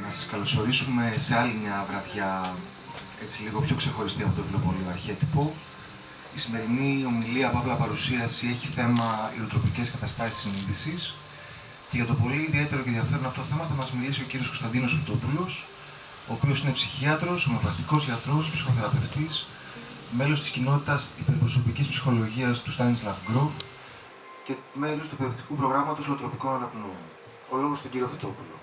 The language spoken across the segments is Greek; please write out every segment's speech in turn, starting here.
Να σας καλωσορίσουμε σε άλλη μια βραδιά, έτσι λίγο πιο ξεχωριστή από το βιβλιοπωλείο Αρχέτυπο. Η σημερινή ομιλία, παύλα παρουσίαση, έχει θέμα ηροτροπικές καταστάσεις συνείδησης. Και για το πολύ ιδιαίτερο και ενδιαφέρον αυτό το θέμα θα μας μιλήσει ο κύριος Κωνσταντίνος Φυτόπουλος, ο οποίος είναι ψυχίατρος, ομεοπαθητικός γιατρός, ψυχοθεραπευτής, μέλος της κοινότητας υπερπροσωπικής ψυχολογίας του Στάνισλαβ Γκροφ και μέλος του εκπαιδευτικού προγράμματος Νοοτροπικών Αναπνοών. Ο λόγος στον κύριο Φυτόπουλο.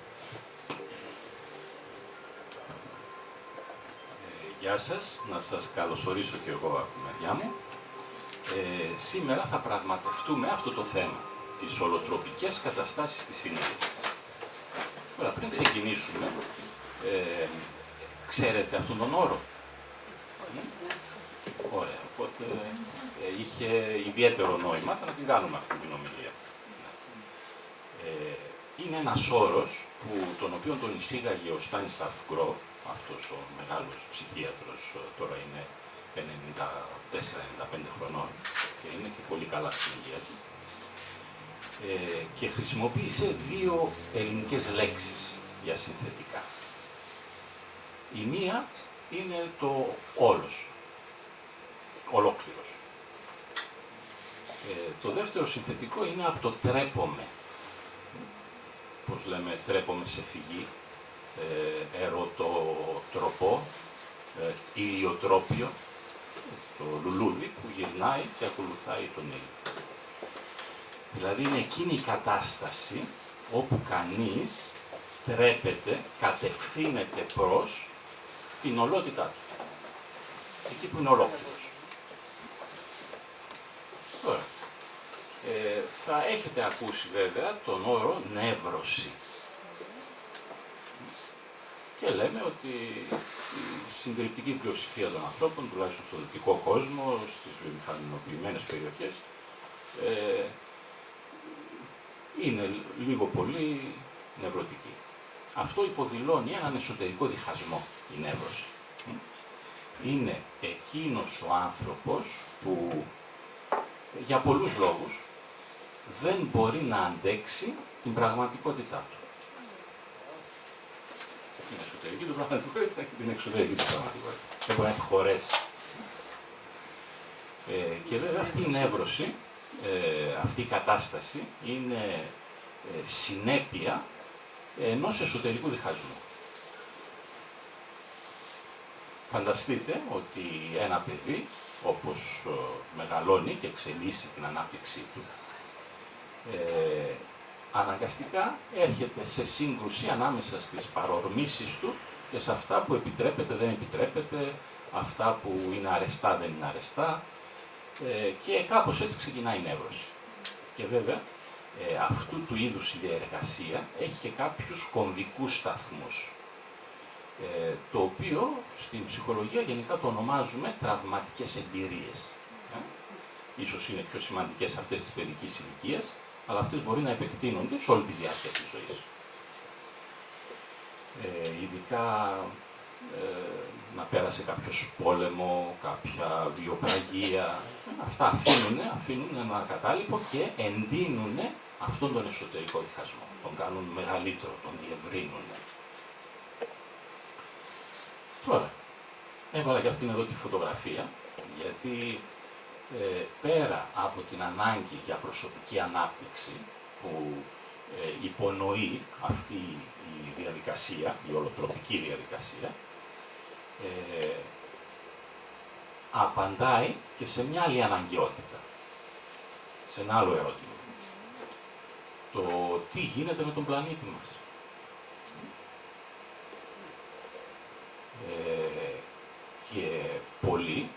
Γεια σας, να σας καλωσορίσω και εγώ από τη μεριά μου. Σήμερα θα πραγματευτούμε αυτό το θέμα, τις ολοτροπικές καταστάσεις της συνείδησης. Τώρα, πριν ξεκινήσουμε, ξέρετε αυτόν τον όρο? Ωραία, οπότε είχε ιδιαίτερο νόημα να την κάνουμε αυτή την ομιλία. Είναι ένας όρος τον οποίο τον εισήγαγε ο Στάνισλαβ Γκροφ, αυτός ο μεγάλος ψυχίατρος, τώρα είναι 94-95 χρονών και είναι και πολύ καλά στην υγεία του. Και χρησιμοποίησε δύο ελληνικές λέξεις για συνθετικά. Η μία είναι το όλος, ολόκληρος. Το δεύτερο συνθετικό είναι από το τρέπομαι. Πώς λέμε, τρέπομαι σε φυγή, ερωτοτροπό, ηλιοτρόπιο, το λουλούδι που γυρνάει και ακολουθάει τον ήλιο. Δηλαδή είναι εκείνη η κατάσταση όπου κανείς τρέπεται, κατευθύνεται προς την ολότητά του. Εκεί που είναι ολόκληρος. Τώρα, θα έχετε ακούσει βέβαια τον όρο νεύρωση. Και λέμε ότι η συντριπτική πλειοψηφία των ανθρώπων, τουλάχιστον στον δυτικό κόσμο, στις βιομηχανοποιημένες περιοχές, είναι λίγο πολύ νευρωτική. Αυτό υποδηλώνει έναν εσωτερικό διχασμό, η νεύρωση. Είναι εκείνος ο άνθρωπος που για πολλούς λόγους δεν μπορεί να αντέξει την πραγματικότητά του. Την εσωτερική του πραγματικότητα και την εξωτερική του πραγματικότητα. Δεν μπορεί να τη χωρέσει. Και βέβαια αυτή η νεύρωση, αυτή η κατάσταση είναι συνέπεια ενός εσωτερικού διχασμού. Φανταστείτε ότι ένα παιδί, όπως μεγαλώνει και εξελίσσει την ανάπτυξή του, αναγκαστικά έρχεται σε σύγκρουση ανάμεσα στις παρορμήσεις του και σε αυτά που επιτρέπεται, δεν επιτρέπεται, αυτά που είναι αρεστά, δεν είναι αρεστά, και κάπως έτσι ξεκινάει η νεύρωση. Και βέβαια, αυτού του είδους η διεργασία έχει και κάποιους κομβικούς σταθμούς, το οποίο στην ψυχολογία γενικά το ονομάζουμε τραυματικές εμπειρίες. Ίσως είναι πιο σημαντικές αυτές της παιδικής ηλικίας, αλλά αυτές μπορεί να επεκτείνονται σε όλη τη διάρκεια της ζωής. Ειδικά να πέρασε κάποιος πόλεμο, κάποια βιοπραγία, αυτά αφήνουν ένα κατάλοιπο και εντείνουν αυτόν τον εσωτερικό διχασμό. Τον κάνουν μεγαλύτερο, τον διευρύνουν. Τώρα, έβαλα και αυτήν εδώ τη φωτογραφία, γιατί πέρα από την ανάγκη για προσωπική ανάπτυξη που υπονοεί αυτή η διαδικασία, η ολοτροπική διαδικασία, απαντάει και σε μια άλλη αναγκαιότητα, σε ένα άλλο ερώτημα. Το τι γίνεται με τον πλανήτη μας. Και πολλοί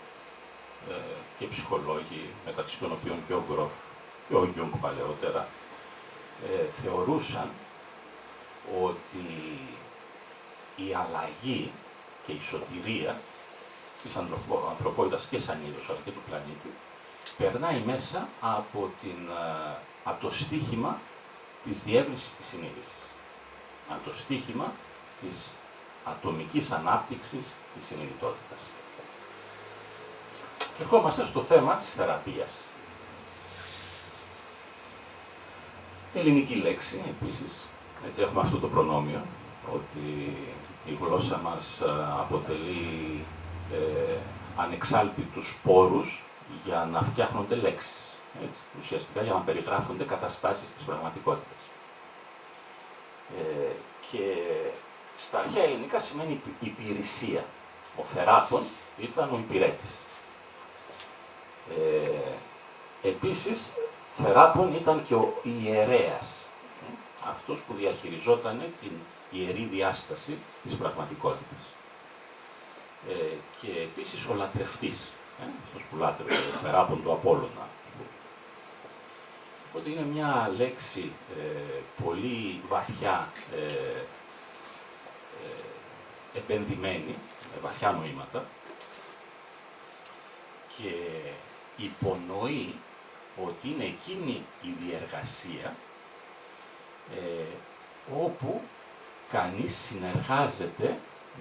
και ψυχολόγοι, μεταξύ των οποίων και ο Γκροφ και ο Γιούγκ παλαιότερα, θεωρούσαν ότι η αλλαγή και η σωτηρία της ανθρωπότητας και σαν είδος, αλλά και του πλανήτη, περνάει μέσα από το στίχημα της διεύρυνσης της συνείδησης. Από το στίχημα της ατομικής ανάπτυξης της συνειδητότητας. Και ερχόμαστε στο θέμα της θεραπείας. Ελληνική λέξη, επίσης, έτσι έχουμε αυτό το προνόμιο, ότι η γλώσσα μας αποτελεί ανεξάλτητους πόρους για να φτιάχνονται λέξεις. Έτσι, ουσιαστικά για να περιγράφονται καταστάσεις της πραγματικότητας. Και στα αρχαία ελληνικά σημαίνει υπηρεσία. Ο θεράπων ήταν ο υπηρέτης. Επίσης, θεράπων ήταν και ο ιερέας, αυτός που διαχειριζόταν την ιερή διάσταση της πραγματικότητας. Και επίσης ο λατρευτής, αυτός που λάτρευε, ο θεράπων του Απόλλωνα. Οπότε είναι μια λέξη πολύ βαθιά επενδυμένη, με βαθιά νοήματα, και υπονοεί ότι είναι εκείνη η διεργασία όπου κανείς συνεργάζεται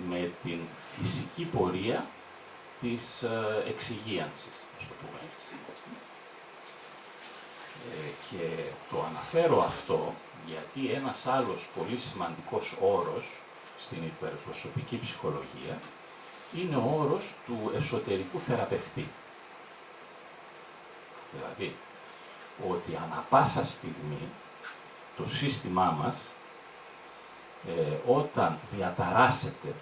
με την φυσική πορεία της εξυγίανσης, ας το πούμε έτσι. Και το αναφέρω αυτό γιατί ένας άλλος πολύ σημαντικός όρος στην υπερπροσωπική ψυχολογία είναι ο όρος του εσωτερικού θεραπευτή. Δηλαδή, ότι ανά πάσα στιγμή το σύστημά μας, όταν διαταράσσεται,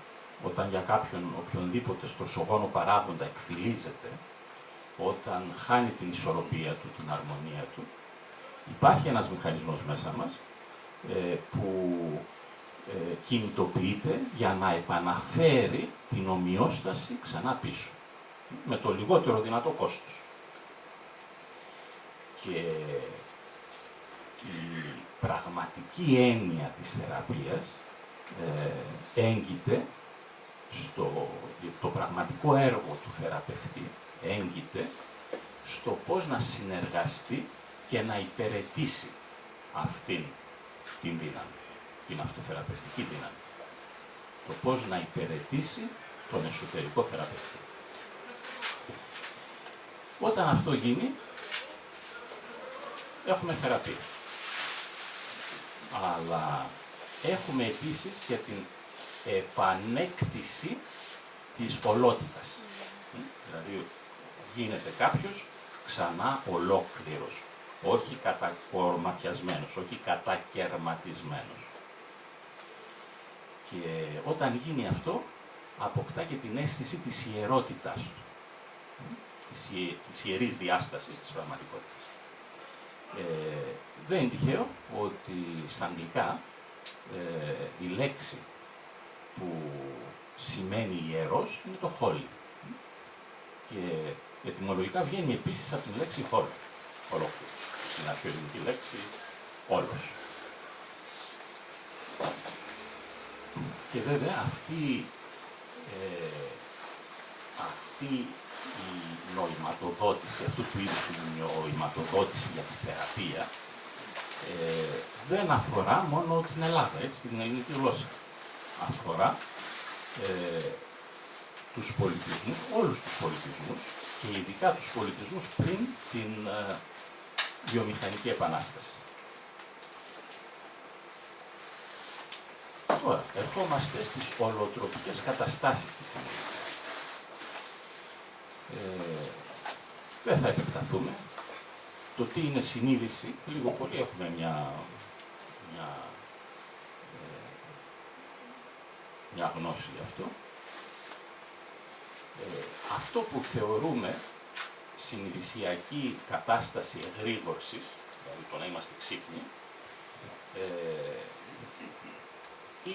όταν για κάποιον οποιονδήποτε στρωσογόνο παράγοντα εκφυλίζεται, όταν χάνει την ισορροπία του, την αρμονία του, υπάρχει ένας μηχανισμός μέσα μας που κινητοποιείται για να επαναφέρει την ομοιόσταση ξανά πίσω, με το λιγότερο δυνατό κόστος. Και η πραγματική έννοια της θεραπείας έγκυται το πραγματικό έργο του θεραπευτή έγκυται στο πώς να συνεργαστεί και να υπηρετήσει αυτήν την δύναμη, την αυτοθεραπευτική δύναμη. Το πώς να υπηρετήσει τον εσωτερικό θεραπευτή. Όταν αυτό γίνει, έχουμε θεραπεία. Αλλά έχουμε επίσης και την επανέκτηση της ολότητας. Δηλαδή, γίνεται κάποιος ξανά ολόκληρος, όχι κατακορματιασμένος, όχι κατακερματισμένος. Και όταν γίνει αυτό, αποκτά και την αίσθηση της ιερότητάς του, της ιερής διάστασης της πραγματικότητας. Δεν είναι τυχαίο ότι στα αγγλικά η λέξη που σημαίνει ιερός είναι το holy. Και ετυμολογικά βγαίνει επίσης από την λέξη whole, ολόκληρο. Την αρχαιοελληνική λέξη όλος. Και βέβαια αυτή η νοηματοδότηση, αυτού του είδους η νοηματοδότηση για τη θεραπεία, δεν αφορά μόνο την Ελλάδα, έτσι, και την ελληνική γλώσσα. Αφορά τους πολιτισμούς, όλους τους πολιτισμούς, και ειδικά τους πολιτισμούς πριν την βιομηχανική επανάσταση. Τώρα, ερχόμαστε στις ολοτροπικές καταστάσεις της συνείδησης. Δεν θα επεκταθούμε. Το τι είναι συνείδηση, λίγο πολύ έχουμε μια γνώση γι' αυτό. Αυτό που θεωρούμε συνειδησιακή κατάσταση εγρήγορσης, δηλαδή το να είμαστε ξύπνοι,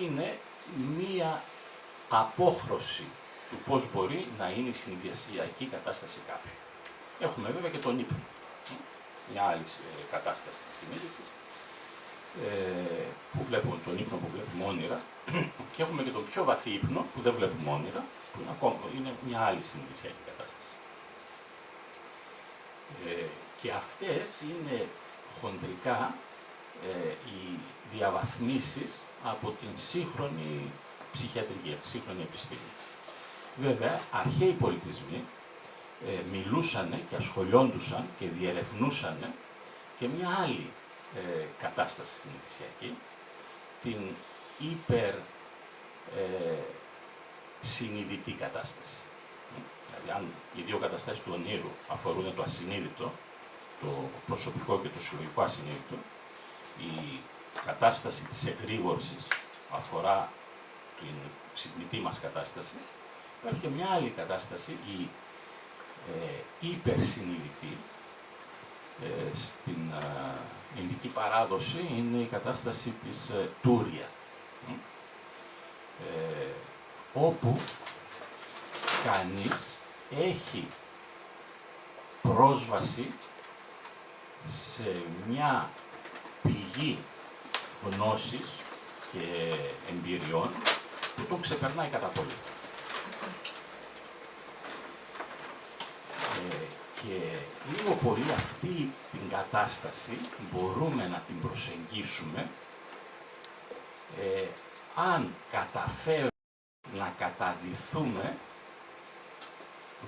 είναι μία απόχρωση του πώς μπορεί να είναι η συνειδησιακή κατάσταση κάποιου. Έχουμε βέβαια και τον ύπνο, μια άλλη κατάσταση της συνείδησης, που βλέπουμε τον ύπνο που βλέπουμε όνειρα, και έχουμε και τον πιο βαθύ ύπνο που δεν βλέπουμε όνειρα, που είναι μια άλλη συνειδησιακή κατάσταση. Και αυτές είναι χοντρικά οι διαβαθμίσεις από την σύγχρονη ψυχιατρική, τη σύγχρονη επιστήμη. Βέβαια, αρχαίοι πολιτισμοί μιλούσαν και ασχολιόντουσαν και διερευνούσαν και μια άλλη κατάσταση συνειδησιακή, την συνειδητή κατάσταση. Δηλαδή, αν οι δύο καταστάσεις του ονείρου αφορούν το ασυνείδητο, το προσωπικό και το συλλογικό ασυνείδητο, η κατάσταση της εγρήγορσης αφορά την ξυπνητή μας κατάσταση, υπάρχει και μια άλλη κατάσταση, η υπερσυνειδητή. Στην Ινδική παράδοση είναι η κατάσταση της Τούρια, όπου κανείς έχει πρόσβαση σε μια πηγή γνώσης και εμπειριών που τον ξεπερνάει κατά πολύ. Και λίγο πολύ αυτή την κατάσταση μπορούμε να την προσεγγίσουμε αν καταφέρουμε να καταδυθούμε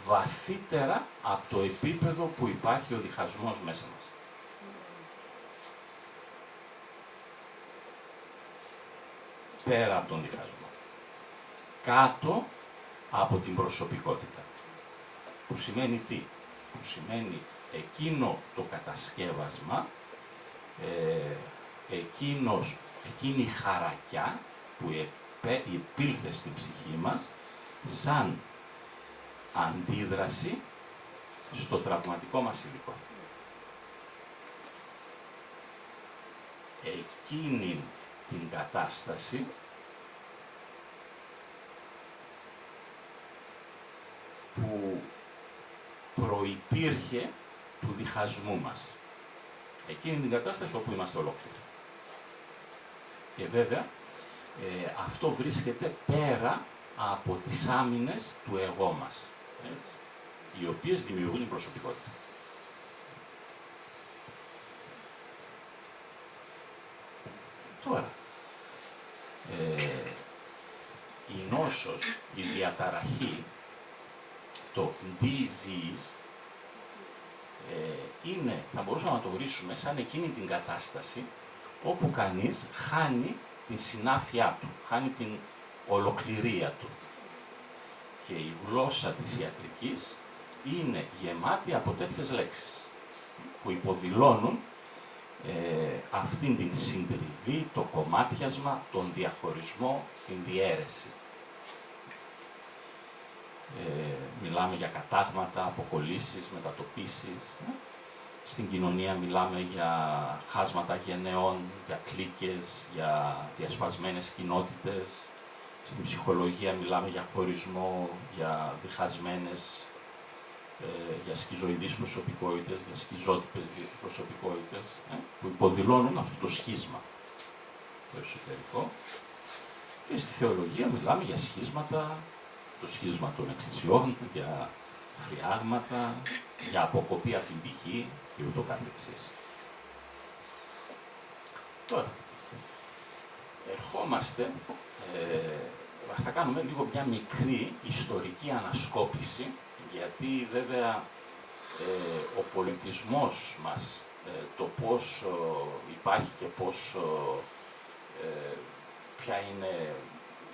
βαθύτερα από το επίπεδο που υπάρχει ο διχασμός μέσα μας. Πέρα από τον διχασμό. Κάτω από την προσωπικότητα. Που σημαίνει τι? Που σημαίνει εκείνο το κατασκεύασμα, εκείνη η χαρακιά που επήλθε στην ψυχή μας σαν αντίδραση στο τραυματικό μας υλικό. Εκείνη την κατάσταση που προϋπήρχε του διχασμού μας. Εκείνη την κατάσταση όπου είμαστε ολόκληροι. Και βέβαια, αυτό βρίσκεται πέρα από τις άμυνες του εγώ μας, έτσι, οι οποίες δημιουργούν την προσωπικότητα. Τώρα, η νόσος, η διαταραχή, το disease, είναι, θα μπορούσαμε να το ορίσουμε σαν εκείνη την κατάσταση όπου κανείς χάνει την συνάφειά του, χάνει την ολοκληρία του. Και η γλώσσα της ιατρικής είναι γεμάτη από τέτοιες λέξεις που υποδηλώνουν αυτήν την συντριβή, το κομμάτιασμα, τον διαχωρισμό, την διαίρεση. Μιλάμε για κατάγματα, αποκολλήσεις, μετατοπίσεις. Στην κοινωνία μιλάμε για χάσματα γενεών, για κλίκες, για διασπασμένες κοινότητες. Στην ψυχολογία μιλάμε για χωρισμό, για διχασμένες, για σκιζοειδείς προσωπικότητες, για σκιζότυπες προσωπικότητες, που υποδηλώνουν αυτό το σχίσμα το εσωτερικό. Και στη θεολογία μιλάμε για σχίσματα, το σχίσμα των εκκλησιών, για φριάγματα, για αποκοπή από την πηγή και ούτω καθεξής. Τώρα, ερχόμαστε, θα κάνουμε λίγο μια μικρή ιστορική ανασκόπηση, γιατί βέβαια ο πολιτισμός μας, το πώς υπάρχει και πώς, ποια είναι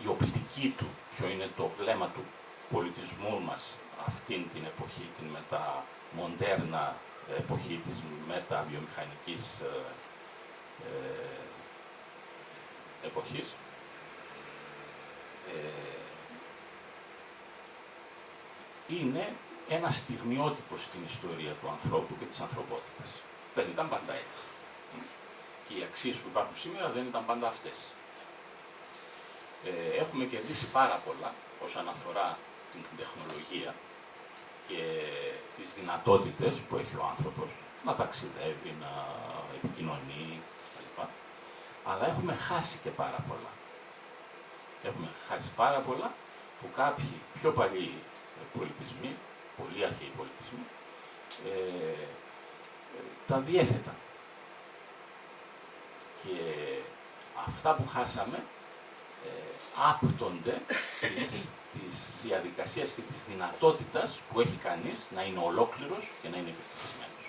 η οπτική του, ποιο είναι το βλέμμα του πολιτισμού μας αυτήν την εποχή, την μεταμοντέρνα εποχή της μεταβιομηχανικής εποχής. Είναι ένα στιγμιότυπο στην ιστορία του ανθρώπου και της ανθρωπότητας. Δεν ήταν πάντα έτσι. Και οι αξίες που υπάρχουν σήμερα δεν ήταν πάντα αυτές. Έχουμε κερδίσει πάρα πολλά όσον αφορά την τεχνολογία και τις δυνατότητες που έχει ο άνθρωπος να ταξιδεύει, να επικοινωνεί κλπ. Αλλά έχουμε χάσει και πάρα πολλά. Έχουμε χάσει πάρα πολλά που κάποιοι πιο παλιοί πολιτισμοί, πολύ αρχαίοι πολιτισμοί, τα διέθεταν. Και αυτά που χάσαμε άπτονται της διαδικασίας και της δυνατότητας που έχει κανείς να είναι ολόκληρος και να είναι και ευτυχισμένος.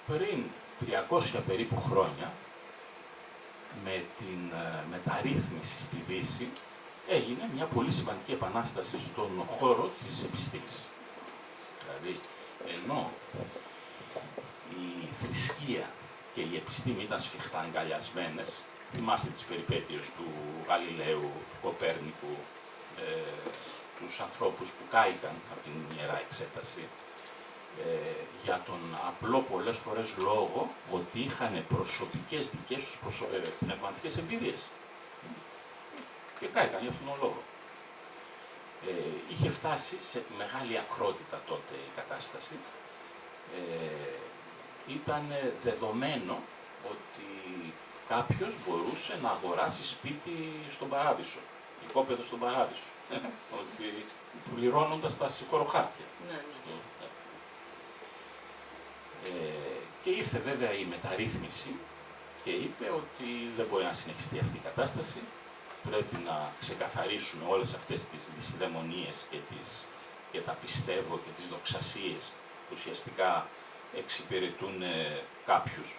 Πριν 300 περίπου χρόνια, με την μεταρρύθμιση στη Δύση έγινε μια πολύ σημαντική επανάσταση στον χώρο της επιστήμης. Δηλαδή, ενώ η θρησκεία και η επιστήμη ήταν σφιχτά αγκαλιασμένες, θυμάστε τις περιπέτειες του Γαλιλαίου, του Κοπέρνικου, τους ανθρώπους που κάηκαν από την Ιερά Εξέταση, για τον απλό πολλές φορές λόγο ότι είχαν προσωπικές δικές τους πνευματικές εμπειρίες. Και κάηκαν για αυτόν τον λόγο. Είχε φτάσει σε μεγάλη ακρότητα τότε η κατάσταση. Ήταν δεδομένο ότι κάποιος μπορούσε να αγοράσει σπίτι στον Παράδεισο, οικόπεδο στον Παράδεισο, ότι πληρώνοντας τα συγχωροχάρτια. Και ήρθε βέβαια η μεταρρύθμιση και είπε ότι δεν μπορεί να συνεχιστεί αυτή η κατάσταση, πρέπει να ξεκαθαρίσουμε όλες αυτές τις δυσδαιμονίες και τα πιστεύω και τις δοξασίες που ουσιαστικά εξυπηρετούν κάποιους.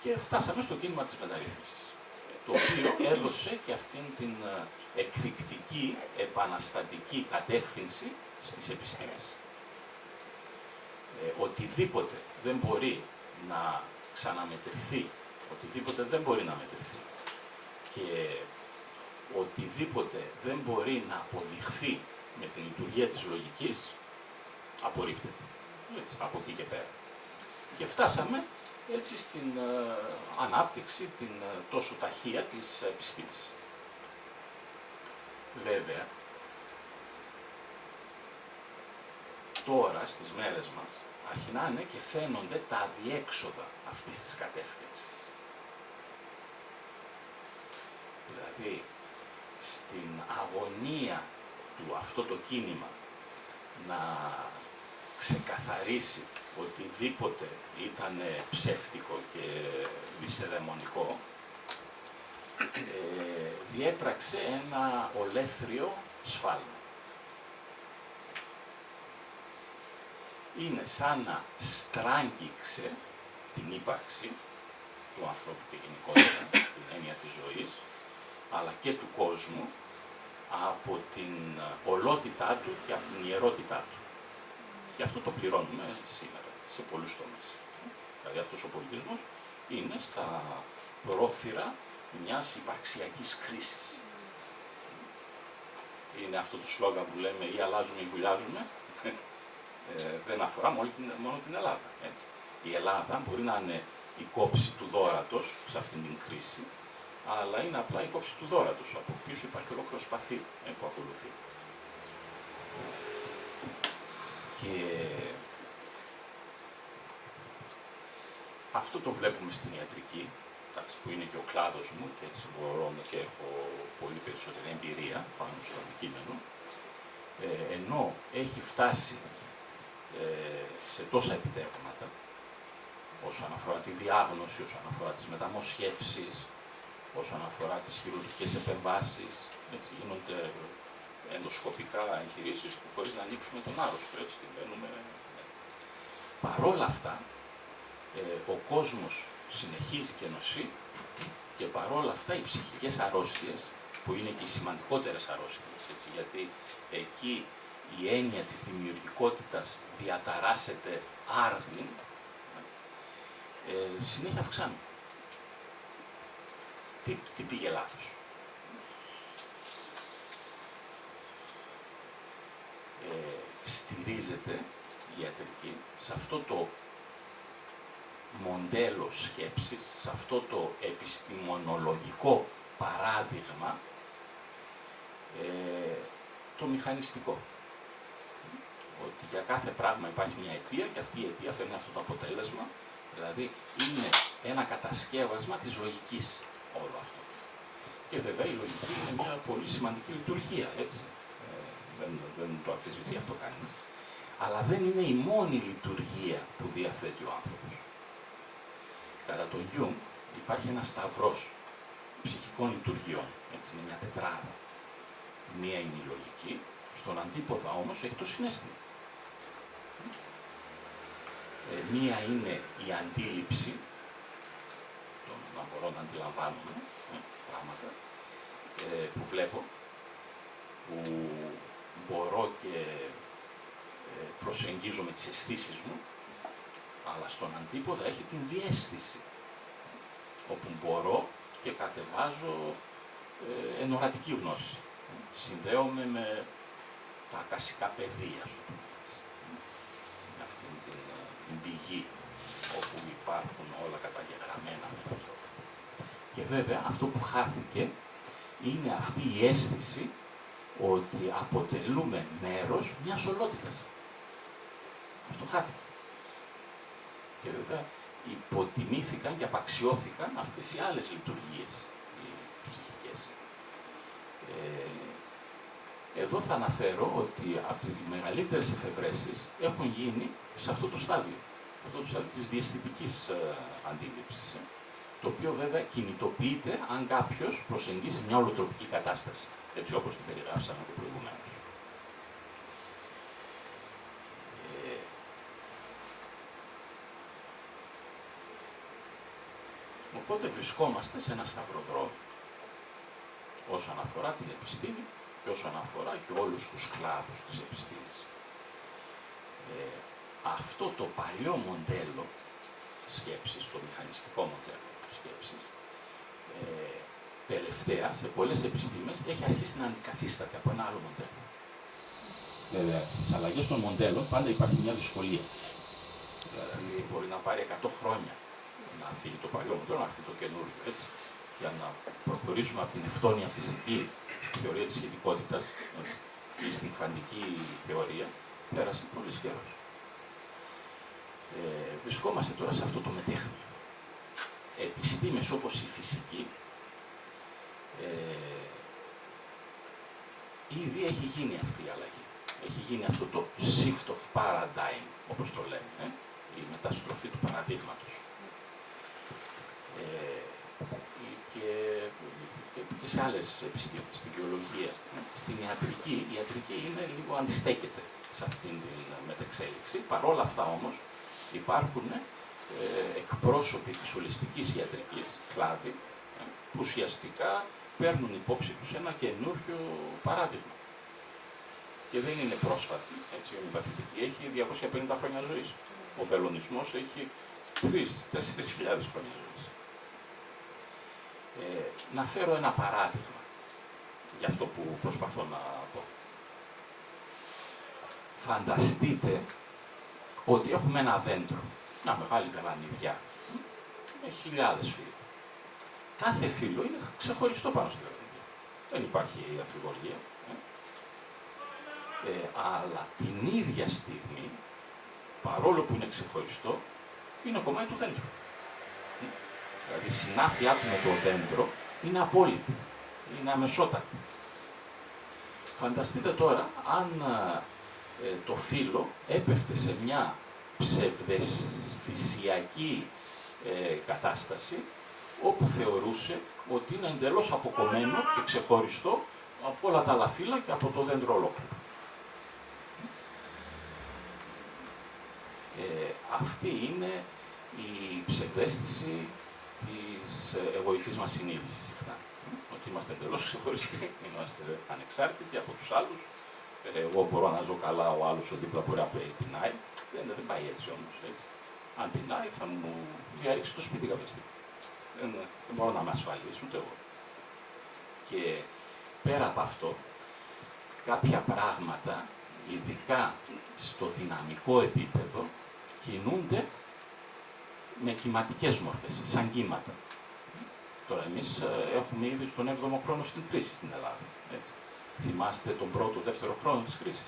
Και φτάσαμε στο κίνημα της μεταρρύθμισης, το οποίο έδωσε και αυτήν την εκρηκτική, επαναστατική κατεύθυνση στις επιστήμες. Οτιδήποτε δεν μπορεί να ξαναμετρηθεί, οτιδήποτε δεν μπορεί να μετρηθεί και οτιδήποτε δεν μπορεί να αποδειχθεί με την λειτουργία της λογικής, απορρίπτεται. Έτσι, από εκεί και πέρα. Και φτάσαμε έτσι στην ανάπτυξη, την τόσο ταχεία της επιστήμης. Βέβαια, τώρα στις μέρες μας αρχινάνε και φαίνονται τα αδιέξοδα αυτής της κατεύθυνσης. Δηλαδή, στην αγωνία του αυτό το κίνημα να ξεκαθαρίσει οτιδήποτε ήταν ψεύτικο και δυσεδαιμονικό, διέπραξε ένα ολέθριο σφάλμα. Είναι σαν να στράγγιξε την ύπαρξη του ανθρώπου και γενικότερα την έννοια της ζωής, αλλά και του κόσμου, από την ολότητά του και από την ιερότητά του. Και αυτό το πληρώνουμε σήμερα σε πολλούς τομείς. Δηλαδή αυτός ο πολιτισμός είναι στα πρόθυρα μιας υπαρξιακής κρίσης. Είναι αυτό το σλόγγαν που λέμε ή αλλάζουμε ή βουλιάζουμε. Δεν αφορά μόνο την Ελλάδα. Έτσι. Η Ελλάδα μπορεί να είναι η κόψη του δώρατος σε αυτήν την κρίση, αλλά είναι απλά η κόψη του δώρατος. Από πίσω υπάρχει ολόκληρο σπαθί που ακολουθεί. Και αυτό το βλέπουμε στην ιατρική, που είναι και ο κλάδος μου και έτσι μπορώ και έχω πολύ περισσότερη εμπειρία πάνω στο αντικείμενο, ενώ έχει φτάσει σε τόσα επιτεύγματα όσον αφορά τη διάγνωση, όσον αφορά τις μεταμοσχεύσεις, όσον αφορά τις χειρουργικές επεμβάσεις, γίνονται ενδοσκοπικά εγχειρήσεις που χωρίς να ανοίξουμε τον άρρωστο, έτσι, και μπαίνουμε. Παρόλα αυτά, ο κόσμος συνεχίζει και νοσεί και παρόλα αυτά οι ψυχικές αρρώστιες, που είναι και οι σημαντικότερες αρρώστιες, έτσι, γιατί εκεί η έννοια της δημιουργικότητας διαταράσσεται άρδιν, συνέχεια αυξάνουν. Τι πήγε λάθος? Στηρίζεται η ιατρική σε αυτό το μοντέλο σκέψης, σε αυτό το επιστημονολογικό παράδειγμα, το μηχανιστικό. Ότι για κάθε πράγμα υπάρχει μια αιτία και αυτή η αιτία φέρνει αυτό το αποτέλεσμα, δηλαδή είναι ένα κατασκεύασμα της λογικής όλο αυτό. Και βέβαια η λογική είναι μια πολύ σημαντική λειτουργία, έτσι. Δεν το αμφισβητεί αυτό κανείς. Αλλά δεν είναι η μόνη λειτουργία που διαθέτει ο άνθρωπος. Κατά τον Γιούγκ υπάρχει ένας σταυρός ψυχικών λειτουργιών, έτσι, είναι μια τετράδα. Μία είναι η λογική, στον αντίποδα όμως έχει το συναίσθημα. Μία είναι η αντίληψη, να μπορώ αντιλαμβάνομαι πράγματα που βλέπω, που μπορώ και προσεγγίζω με τις αισθήσεις μου, αλλά στον αντίποδα έχει την διαίσθηση, όπου μπορώ και κατεβάζω ενορατική γνώση. Συνδέομαι με τα ακασικά πεδία, ας το πούμε έτσι. Με αυτήν την πηγή, όπου υπάρχουν όλα καταγεγραμμένα με τον τρόπο. Και βέβαια αυτό που χάθηκε είναι αυτή η αίσθηση ότι αποτελούμε μέρος μιας ολότητας. Αυτό χάθηκε. Και βέβαια υποτιμήθηκαν και απαξιώθηκαν αυτές οι άλλες λειτουργίες, οι ψυχικές. Εδώ θα αναφέρω ότι από τις μεγαλύτερες εφευρέσεις έχουν γίνει σε αυτό το στάδιο, αυτό το στάδιο της διαισθητικής αντίληψης, το οποίο βέβαια κινητοποιείται αν κάποιος προσεγγίσει μια ολοτροπική κατάσταση, έτσι όπως την περιγράψαμε και προηγουμένως. Οπότε βρισκόμαστε σε ένα σταυροδρόμι όσον αφορά την επιστήμη και όσον αφορά και όλους τους κλάδους της επιστήμης. Αυτό το παλιό μοντέλο σκέψης, το μηχανιστικό μοντέλο σκέψης, τελευταία σε πολλές επιστήμες έχει αρχίσει να αντικαθίσταται από ένα άλλο μοντέλο. Βέβαια, στις αλλαγές των μοντέλων πάντα υπάρχει μια δυσκολία. Δηλαδή μπορεί να πάρει 100 χρόνια να φύγει το παλιό μοντέλο, να έρθει το καινούριο, έτσι. Για να προχωρήσουμε από την ευτόνια φυσική θεωρία της σχετικότητας ή στην κβαντική θεωρία, πέρασε πολύς καιρός. Βρισκόμαστε τώρα σε αυτό το μετέχνιο. Επιστήμες όπως η φυσική, ήδη έχει γίνει αυτή η αλλαγή. Έχει γίνει αυτό το shift of paradigm, όπως το λέμε, η μεταστροφή του παραδείγματος. Και σε άλλες επιστήμες, στη βιολογία. Στην ιατρική, η ιατρική είναι λίγο αντιστέκεται σε αυτήν την μετεξέλιξη. Παρόλα αυτά όμως υπάρχουν εκπρόσωποι της ολιστικής ιατρικής, κλάδοι, που ουσιαστικά παίρνουν υπόψη τους ένα καινούριο παράδειγμα. Και δεν είναι πρόσφατη, έτσι, η ομοιοπαθητική έχει 250 χρόνια ζωής. Ο βελονισμός έχει 3-4 χιλιάδες χρόνια ζωής. Να φέρω ένα παράδειγμα για αυτό που προσπαθώ να πω. Φανταστείτε ότι έχουμε ένα δέντρο, μια μεγάλη βελανιδιά, με χιλιάδες φύλλα. Κάθε φύλλο είναι ξεχωριστό πάνω στη βελανιδιά. Δεν υπάρχει αμφιβολία. Αλλά την ίδια στιγμή, παρόλο που είναι ξεχωριστό, είναι κομμάτι του δέντρου. Δηλαδή η συνάφειά του με το δέντρο είναι απόλυτη, είναι αμεσότατη. Φανταστείτε τώρα αν το φύλλο έπεφτε σε μια ψευδαισθησιακή κατάσταση, όπου θεωρούσε ότι είναι εντελώς αποκομμένο και ξεχωριστό από όλα τα άλλα φύλλα και από το δέντρο ολόκληρο. Αυτή είναι η ψευδαίσθηση της εγωικής μας συνείδησης συχνά. Ότι είμαστε εντελώς ξεχωριστοί, είμαστε ανεξάρτητοι από τους άλλους. Εγώ μπορώ να ζω καλά, ο άλλος ο δίπλα μπορεί να πεινάει. Δεν πάει έτσι όμως. Έτσι. Αν πεινάει θα μου διαρρήξει το σπίτι κάποια στιγμή. Δεν μπορώ να με ασφαλίσει ούτε εγώ. Και πέρα από αυτό, κάποια πράγματα, ειδικά στο δυναμικό επίπεδο, κινούνται με κυματικές μορφές, σαν κύματα. Τώρα εμείς έχουμε ήδη στον 7ο χρόνο στην κρίση στην Ελλάδα. Έτσι. Θυμάστε τον πρώτο, δεύτερο χρόνο της κρίσης.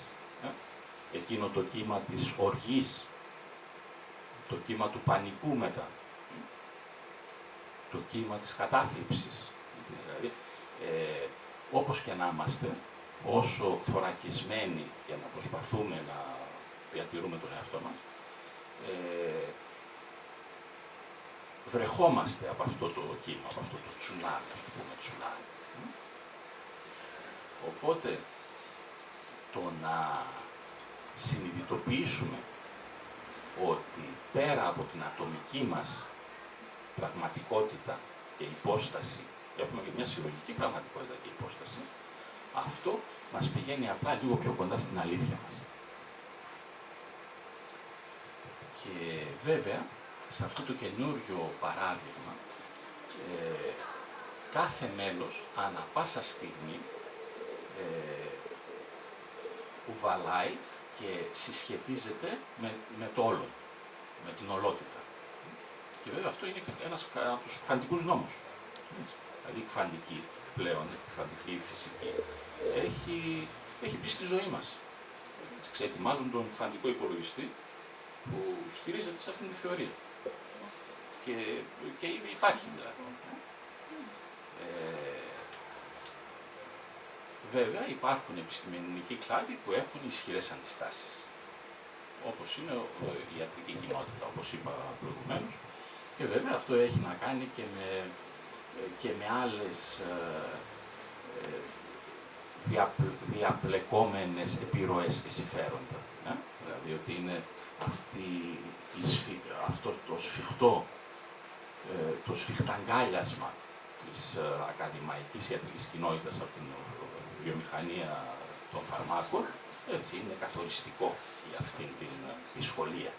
Εκείνο το κύμα της οργής, το κύμα του πανικού μετά, το κύμα της κατάθλιψης. Δηλαδή, όπως και να είμαστε, όσο θωρακισμένοι και να προσπαθούμε να διατηρούμε τον εαυτό μας, βρεχόμαστε από αυτό το κύμα, από αυτό το τσουνάμι, ας το πούμε τσουνάμι. Οπότε, το να συνειδητοποιήσουμε ότι πέρα από την ατομική μας πραγματικότητα και υπόσταση, έχουμε και μια συλλογική πραγματικότητα και υπόσταση, αυτό μας πηγαίνει απλά λίγο πιο κοντά στην αλήθεια μας. Και βέβαια, σε αυτό το καινούριο παράδειγμα, κάθε μέλος ανά πάσα στιγμή κουβαλάει και συσχετίζεται με το όλο, με την ολότητα. Και βέβαια αυτό είναι ένας από τους κβαντικούς νόμους. Δηλαδή η κβαντική πλέον, η κβαντική φυσική, έχει μπει στη ζωή μας. Ξετοιμάζουν τον κβαντικό υπολογιστή που στηρίζεται σε αυτήν τη θεωρία. Και ήδη υπάρχει δηλαδή. Βέβαια υπάρχουν επιστημονικοί κλάδοι που έχουν ισχυρές αντιστάσεις. Όπως είναι η ιατρική κοινότητα, όπως είπα προηγουμένως. Και βέβαια αυτό έχει να κάνει και με άλλες διαπλεκόμενες επιρροές και συμφέροντα. Δηλαδή ότι είναι αυτό το σφιχταγκάλιασμα της ακαδημαϊκής ιατρικής κοινότητας από την βιομηχανία των φαρμάκων, έτσι είναι καθοριστικό για αυτήν την δυσκολία.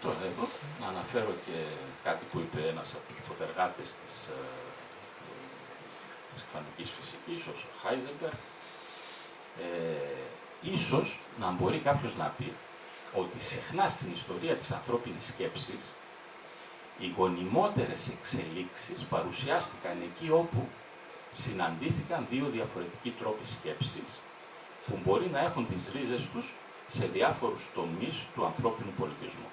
Τώρα εδώ να αναφέρω και κάτι που είπε ένας από τους προτεργάτες της κβαντικής φυσικής, ο Χάιζενμπεργκ. Ίσως να μπορεί κάποιος να πει ότι συχνά στην ιστορία της ανθρώπινης σκέψης οι γονιμότερες εξελίξεις παρουσιάστηκαν εκεί όπου συναντήθηκαν δύο διαφορετικοί τρόποι σκέψης που μπορεί να έχουν τις ρίζες τους σε διάφορους τομείς του ανθρώπινου πολιτισμού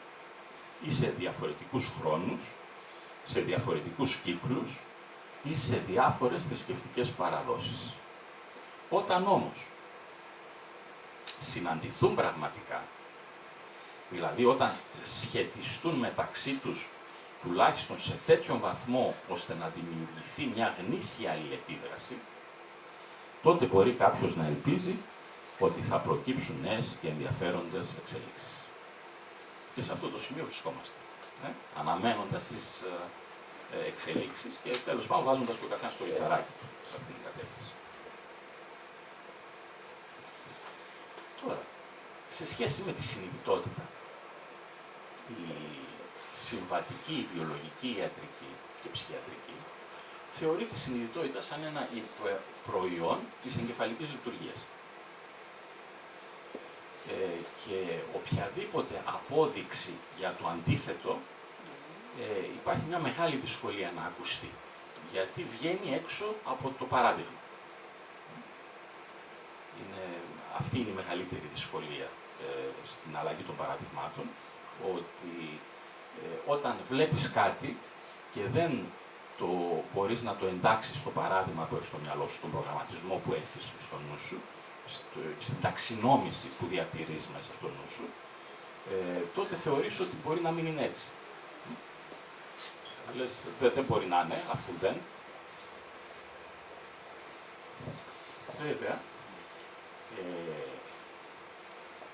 ή σε διαφορετικούς χρόνους, σε διαφορετικούς κύκλους ή σε διάφορες θρησκευτικές παραδόσεις. Όταν όμως συναντηθούν πραγματικά, δηλαδή όταν σχετιστούν μεταξύ τους τουλάχιστον σε τέτοιον βαθμό ώστε να δημιουργηθεί μια γνήσια αλληλεπίδραση, τότε μπορεί κάποιος να ελπίζει ότι θα προκύψουν νέες και ενδιαφέροντες εξελίξεις. Και σε αυτό το σημείο βρισκόμαστε, αναμένοντας τις εξελίξεις και τέλος πάντων βάζοντας το καθένα στο λιθαράκι του σε αυτήν την κατεύθυνση. Τώρα, σε σχέση με τη συνειδητότητα, η συμβατική, η βιολογική, η ιατρική και ψυχιατρική θεωρεί τη συνειδητότητα σαν ένα προϊόν της εγκεφαλικής λειτουργίας. Και οποιαδήποτε απόδειξη για το αντίθετο υπάρχει μια μεγάλη δυσκολία να ακουστεί, γιατί βγαίνει έξω από το παράδειγμα. Αυτή είναι η μεγαλύτερη δυσκολία στην αλλαγή των παραδειγμάτων, ότι όταν βλέπεις κάτι και δεν μπορείς να το εντάξεις στο παράδειγμα που έχεις στο μυαλό σου, στον προγραμματισμό που έχεις στο νου σου, στην ταξινόμηση που διατηρείς μέσα στο νου σου, τότε θεωρείς ότι μπορεί να μην είναι έτσι. Λες, δεν μπορεί να είναι, αφού δεν. Βέβαια,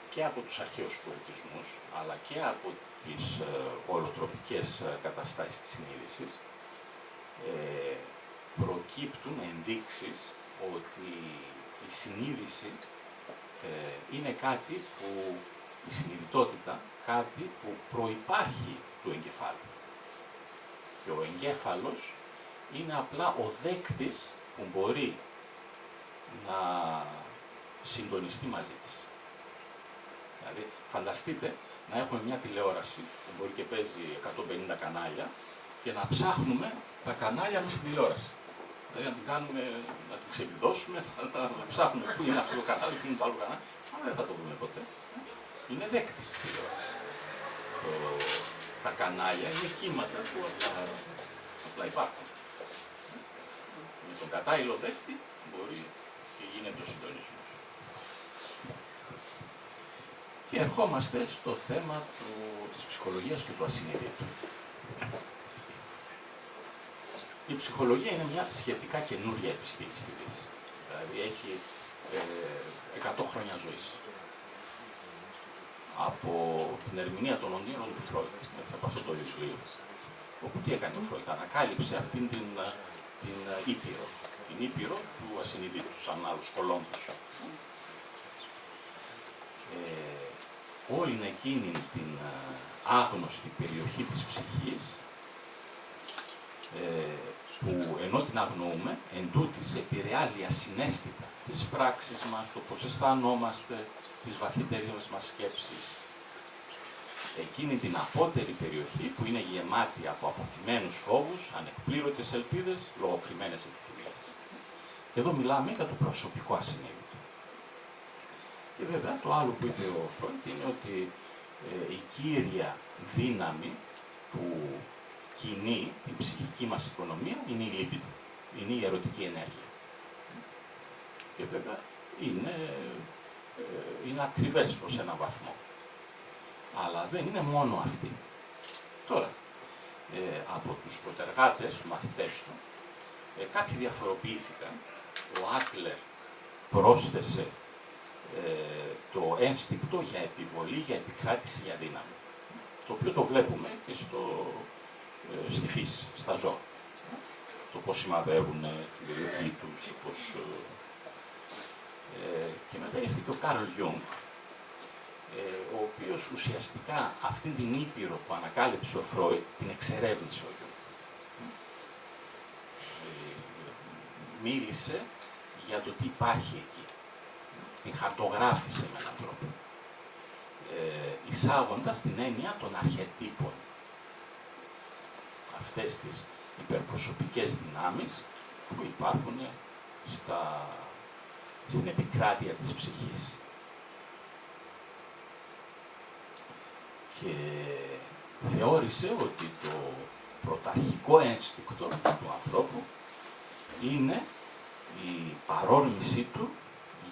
και από τους αρχαίους πολιτισμούς, αλλά και από τις ολοτροπικές καταστάσεις της συνείδησης, προκύπτουν ενδείξεις ότι η συνείδηση είναι κάτι που, η συνειδητότητα, κάτι που προϋπάρχει του εγκεφάλου. Και ο εγκέφαλος είναι απλά ο δέκτης που μπορεί να συντονιστεί μαζί της. Δηλαδή, φανταστείτε να έχουμε μια τηλεόραση που μπορεί και παίζει 150 κανάλια και να ψάχνουμε τα κανάλια μες στην τηλεόραση. Δηλαδή να την κάνουμε, να την ξεπηδώσουμε, να ψάχνουμε πού είναι αυτό το κανάλι, πού είναι το άλλο κανάλι. Αλλά δεν θα το βρούμε ποτέ. Είναι δέκτης η τηλεόραση. Τα κανάλια είναι κύματα που απλά υπάρχουν. Με τον κατάλληλο δέκτη μπορεί και γίνεται ο συντονισμός. Και ερχόμαστε στο θέμα της ψυχολογίας και του ασυνείδητου. Η ψυχολογία είναι μια σχετικά καινούργια επιστήμη στη Δύση. Δηλαδή έχει 100 χρόνια ζωής. από την ερμηνεία των οντίνων του Φρόιντ, από αυτό το βιβλίο. Όπου τι έκανε ο Φρόιντ, ανακάλυψε αυτήν την ήπειρο, την ήπειρο του ασυνειδήτου, σαν άλλους κολόμβους. Όλη εκείνη την άγνωστη περιοχή της ψυχής, που ενώ την αγνοούμε, εν τούτης επηρεάζει ασυναίσθητα τις πράξεις μας, το πώς αισθανόμαστε, τις βαθύτερες μας σκέψεις. Εκείνη την απότερη περιοχή που είναι γεμάτη από αποθυμένους φόβους, ανεκπλήρωτες ελπίδες, λογοκριμένες επιθυμίες. Και εδώ μιλάμε για το προσωπικό ασυνείδητο. Και βέβαια το άλλο που είπε ο Φρόιντ είναι ότι η κύρια δύναμη που κινεί την ψυχική μας οικονομία είναι η λίμπιδο, είναι η ερωτική ενέργεια. Και βέβαια είναι ακριβές ως έναν βαθμό. Αλλά δεν είναι μόνο αυτή. Τώρα, από τους προτεργάτες, μαθητές του, κάποιοι διαφοροποιήθηκαν. Ο Άτλερ πρόσθεσε το ένστικτο για επιβολή, για επικράτηση, για δύναμη. Το οποίο το βλέπουμε και στη φύση, στα ζώα. Το πώς σημαδεύουν την περιοχή τους, και μετά ήρθε και ο Κάρλ Γιούγκ, ο οποίος ουσιαστικά αυτήν την ήπειρο που ανακάλυψε ο Φρόιντ, την εξερεύνησε ο Γιούγκ. Μίλησε για το τι υπάρχει εκεί. Την χαρτογράφησε με έναν τρόπο. Εισάγοντας την έννοια των αρχετύπων. Αυτές τις υπερπροσωπικές δυνάμεις που υπάρχουν στην επικράτεια της ψυχής. Και θεώρησε ότι το πρωταρχικό ένστικτο του ανθρώπου είναι η παρόρμησή του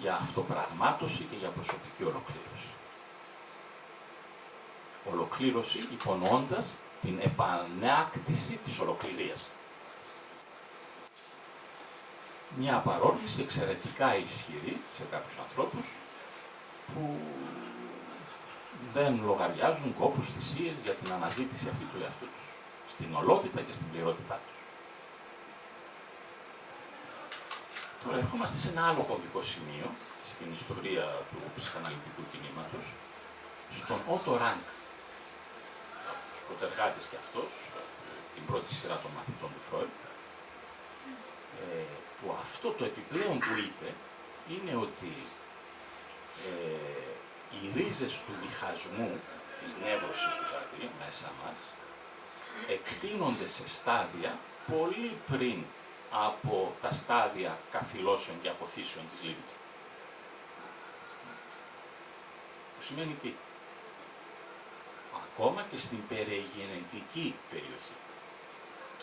για αυτοπραγμάτωση και για προσωπική ολοκλήρωση. Ολοκλήρωση υπονοώντας την επανάκτηση της ολοκληρίας. Μια παρόρμηση εξαιρετικά ισχυρή σε κάποιους ανθρώπους που δεν λογαριάζουν κόπους, θυσίες για την αναζήτηση αυτή του εαυτού τους, στην ολότητα και στην πληρότητά τους. Τώρα ερχόμαστε σε ένα άλλο κομβικό σημείο στην ιστορία του ψυχαναλυτικού κινήματος, στον Ότο Ράνκ, από τους προτεργάτες και αυτός, την πρώτη σειρά των μαθητών του Φρόιντ, που αυτό το επιπλέον που είπε είναι ότι οι ρίζες του διχασμού, της νεύρωσης δηλαδή, μέσα μας, εκτείνονται σε στάδια πολύ πριν από τα στάδια καθυλώσεων και αποθήσεων της λίμπιδο. Που σημαίνει τι? Ακόμα και στην περιγενετική περιοχή.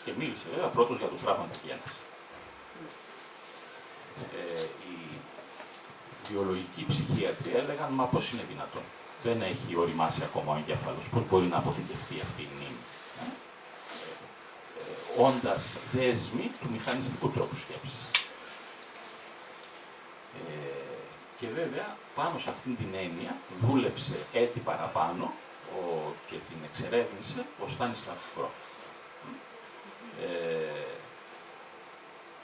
Και μίλησε βέβαια πρώτος για το τραύμα της γέννας. Οι βιολογικοί ψυχίατροι έλεγαν, μα πώς είναι δυνατόν? Δεν έχει οριμάσει ακόμα ο εγκέφαλος. Πώς μπορεί να αποθηκευτεί αυτή η μνήμη? Όντας δέσμοι του μηχανιστικού τρόπου σκέψης. Και βέβαια, πάνω σε αυτήν την έννοια, δούλεψε έτη παραπάνω και την εξερεύνησε ο Στάνισλαβ Γκρόφ,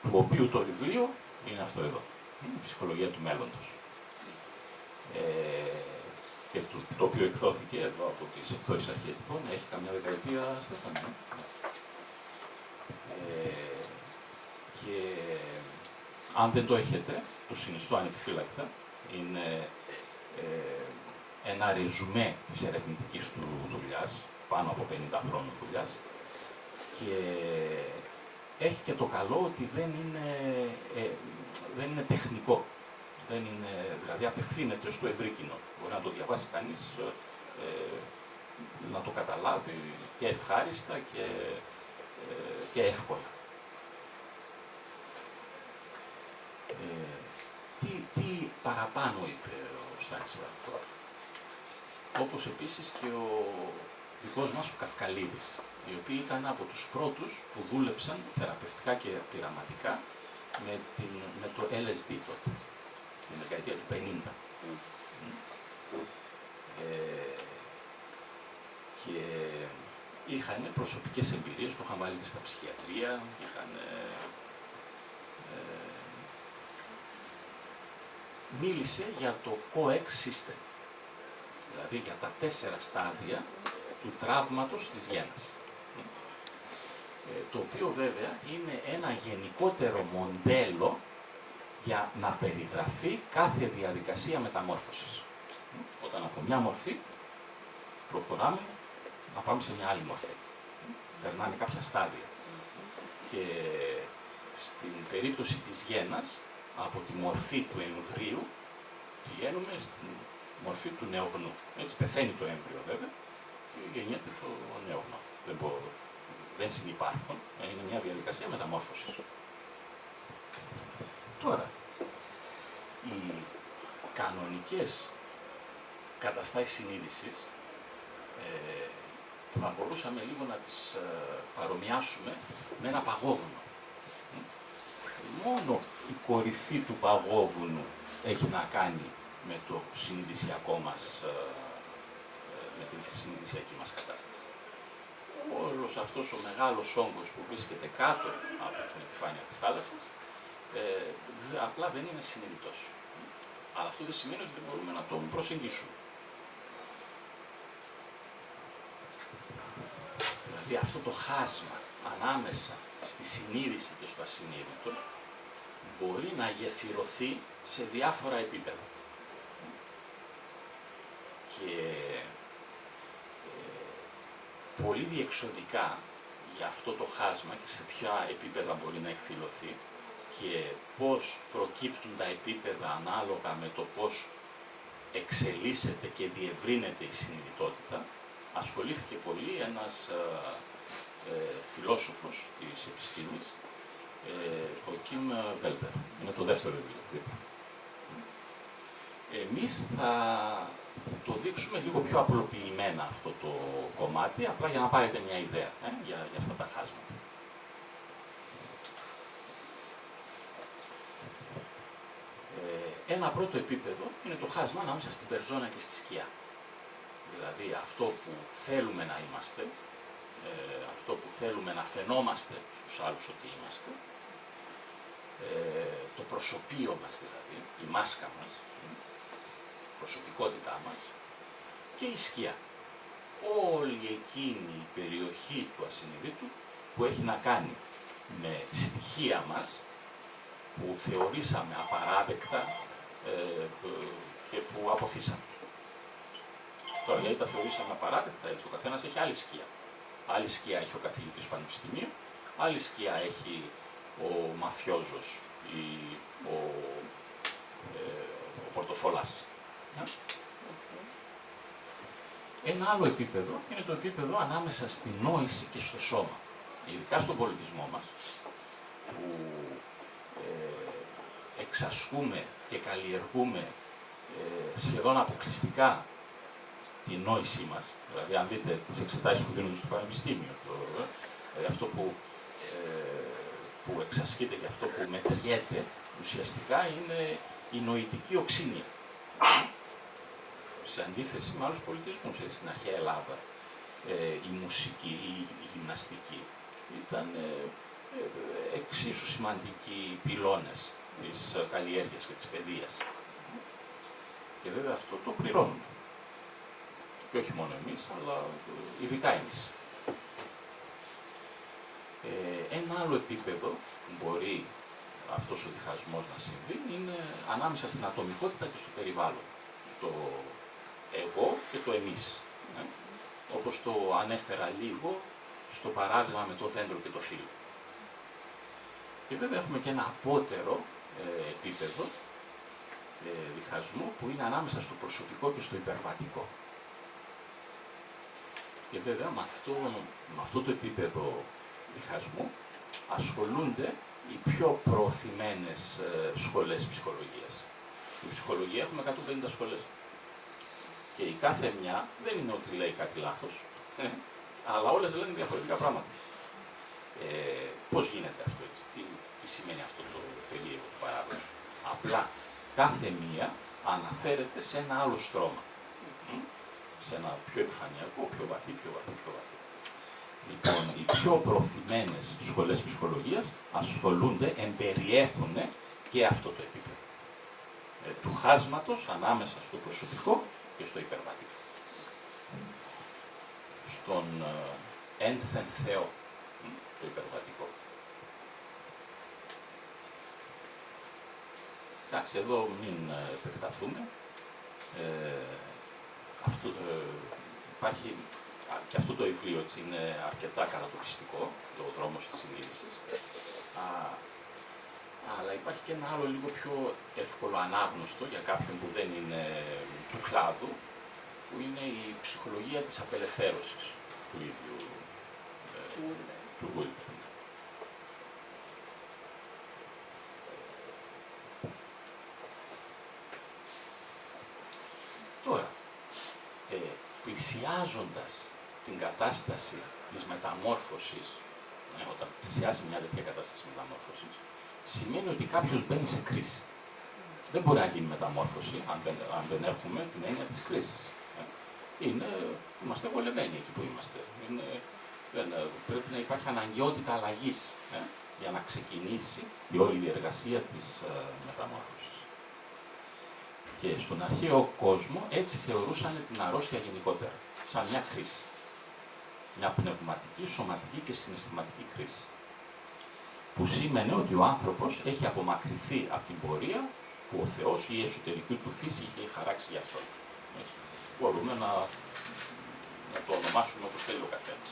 του οποίου το βιβλίο είναι αυτό εδώ, είναι η ψυχολογία του μέλλοντος. Και το οποίο εκδόθηκε εδώ από τις εκδόσεις αρχιετυπών, έχει καμιά δεκαετία, Στέφανε. Και αν δεν το έχετε, το συνιστώ ανεπιφύλακτα, είναι ένα ρεζουμέ της ερευνητικής του δουλειάς, πάνω από 50 χρόνων δουλειάς, και έχει και το καλό ότι δεν είναι τεχνικό, δηλαδή απευθύνεται στο ευρύ κοινό. Μπορεί να το διαβάσει κανείς, να το καταλάβει και ευχάριστα και εύκολα. Τι παραπάνω είπε ο Στάνισλαβ Γκρόφ? Όπως επίσης και ο δικός μας ο Καυκαλίδης, οι οποίοι ήταν από τους πρώτους που δούλεψαν θεραπευτικά και πειραματικά με το LSD τότε, την δεκαετία του 50. και είχαν προσωπικές εμπειρίες, το είχαν βάλει και στα ψυχιατρία, μίλησε για το COEX system, δηλαδή για τα 4 στάδια του τραύματος της γένας. Το οποίο βέβαια είναι ένα γενικότερο μοντέλο για να περιγραφεί κάθε διαδικασία μεταμόρφωσης. Όταν από μια μορφή προχωράμε να πάμε σε μια άλλη μορφή. Περνάνε κάποια στάδια. Και στην περίπτωση της γένας, από τη μορφή του εμβρίου, πηγαίνουμε στην μορφή του νεογνού. Έτσι πεθαίνει το έμβριο βέβαια και γεννιέται το νεογνό. Δεν συνυπάρχουν, είναι μια διαδικασία μεταμόρφωσης. Τώρα, οι κανονικές καταστάσεις συνείδησης θα μπορούσαμε λίγο να τις παρομοιάσουμε με ένα παγόβουνο. Μόνο η κορυφή του παγόβουνου έχει να κάνει με το συνειδησιακό μας, με την συνειδησιακή μας κατάσταση. Όλος αυτός ο μεγάλος όγκος που βρίσκεται κάτω από την επιφάνεια της θάλασσας, απλά δεν είναι συνειδητός. Αλλά αυτό δεν σημαίνει ότι δεν μπορούμε να τον προσεγγίσουμε. Δηλαδή αυτό το χάσμα ανάμεσα στη συνείδηση και στο ασυνείδητο μπορεί να γεφυρωθεί σε διάφορα επίπεδα. Και πολύ διεξοδικά για αυτό το χάσμα και σε ποια επίπεδα μπορεί να εκδηλωθεί και πώς προκύπτουν τα επίπεδα ανάλογα με το πώς εξελίσσεται και διευρύνεται η συνειδητότητα, ασχολήθηκε πολύ ένας φιλόσοφος της επιστήμης, ο Κιμ Βέλτερ. Είναι το δεύτερο βιβλίο. Εμείς θα το δείξουμε λίγο πιο απλοποιημένα αυτό το κομμάτι, απλά για να πάρετε μια ιδέα για αυτά τα χάσματα. Ένα πρώτο επίπεδο είναι το χάσμα ανάμεσα στην περσόνα και στη σκιά. Δηλαδή αυτό που θέλουμε να είμαστε, αυτό που θέλουμε να φαινόμαστε στους άλλους ότι είμαστε, το προσωπείο μας δηλαδή, η μάσκα μας, η προσωπικότητά μας και η σκιά. Όλη εκείνη η περιοχή του ασυνειδήτου που έχει να κάνει με στοιχεία μας που θεωρήσαμε απαράδεκτα και που αποθήσαμε. Τώρα, γιατί τα θεωρήσαμε απαράδεκτα, έτσι, ο καθένας έχει άλλη σκιά. Άλλη σκιά έχει ο καθηγητής του Πανεπιστημίου, άλλη σκιά έχει ο μαφιόζος ή ο πορτοφολάς. Ένα άλλο επίπεδο είναι το επίπεδο ανάμεσα στη νόηση και στο σώμα. Ειδικά στον πολιτισμό μας, που εξασκούμε και καλλιεργούμε σχεδόν αποκλειστικά τη νόησή μας. Δηλαδή, αν δείτε τις εξετάσεις που δίνονται στο Πανεπιστήμιο, αυτό που εξασκείται και αυτό που μετριέται, ουσιαστικά είναι η νοητική οξύνη. Σε αντίθεση με άλλους πολιτισμούς, στην αρχαία Ελλάδα, η μουσική, η γυμναστική ήταν εξίσου σημαντικοί πυλώνες της καλλιέργειας και της παιδείας. Και βέβαια αυτό το πληρώνουμε. Και όχι μόνο εμείς, αλλά ειδικά εμείς. Ένα άλλο επίπεδο που μπορεί αυτός ο διχασμός να συμβεί είναι ανάμεσα στην ατομικότητα και στο περιβάλλον. Το εγώ και το εμείς. Όπως το ανέφερα λίγο στο παράδειγμα με το δέντρο και το φύλλο. Και βέβαια έχουμε και ένα απότερο επίπεδο διχασμού που είναι ανάμεσα στο προσωπικό και στο υπερβατικό. Και βέβαια με αυτό το επίπεδο διχασμού ασχολούνται οι πιο προωθημένες σχολές ψυχολογίας. Στην ψυχολογία έχουμε 150 σχολές. Και η κάθε μια δεν είναι ότι λέει κάτι λάθος, αλλά όλες λένε διαφορετικά πράγματα. Πώς γίνεται αυτό έτσι, τι σημαίνει αυτό το περίεργο του παράδοσου. Απλά κάθε μία αναφέρεται σε ένα άλλο στρώμα. σε ένα πιο επιφανειακό, πιο βαθύ. Λοιπόν, οι πιο προωθημένες σχολές ψυχολογίας ασχολούνται, εμπεριέχουν και αυτό το επίπεδο του χάσματος ανάμεσα στο προσωπικό και στο υπερβατικό. Στον ένθεν Θεό, το υπερβατικό. Εντάξει, εδώ μην επεκταθούμε. Υπάρχει και αυτό το βιβλίο έτσι, είναι αρκετά κατατοπιστικό, ο δρόμος της συνείδησης. Αλλά υπάρχει και ένα άλλο λίγο πιο εύκολο ανάγνωστο για κάποιον που δεν είναι του κλάδου, που είναι η ψυχολογία της απελευθέρωσης του ίδιου του Wilber. Τώρα, πλησιάζοντας την κατάσταση της μεταμόρφωσης, όταν πλησιάσει μια τέτοια κατάσταση μεταμόρφωσης, σημαίνει ότι κάποιος μπαίνει σε κρίση. Δεν μπορεί να γίνει μεταμόρφωση αν δεν έχουμε την έννοια της κρίσης. Είμαστε βολεμένοι εκεί που είμαστε. Πρέπει να υπάρχει αναγκαιότητα αλλαγής για να ξεκινήσει η όλη διεργασία της μεταμόρφωσης. Και στον αρχαίο κόσμο έτσι θεωρούσαν την αρρώστια γενικότερα, σαν μια κρίση. Μια πνευματική, σωματική και συναισθηματική κρίση. Που σήμαινε ότι ο άνθρωπος έχει απομακρυνθεί από την πορεία που ο Θεός ή η εσωτερική του φύση είχε χαράξει γι' αυτό. Μπορούμε να το ονομάσουμε όπως θέλει ο καθένας.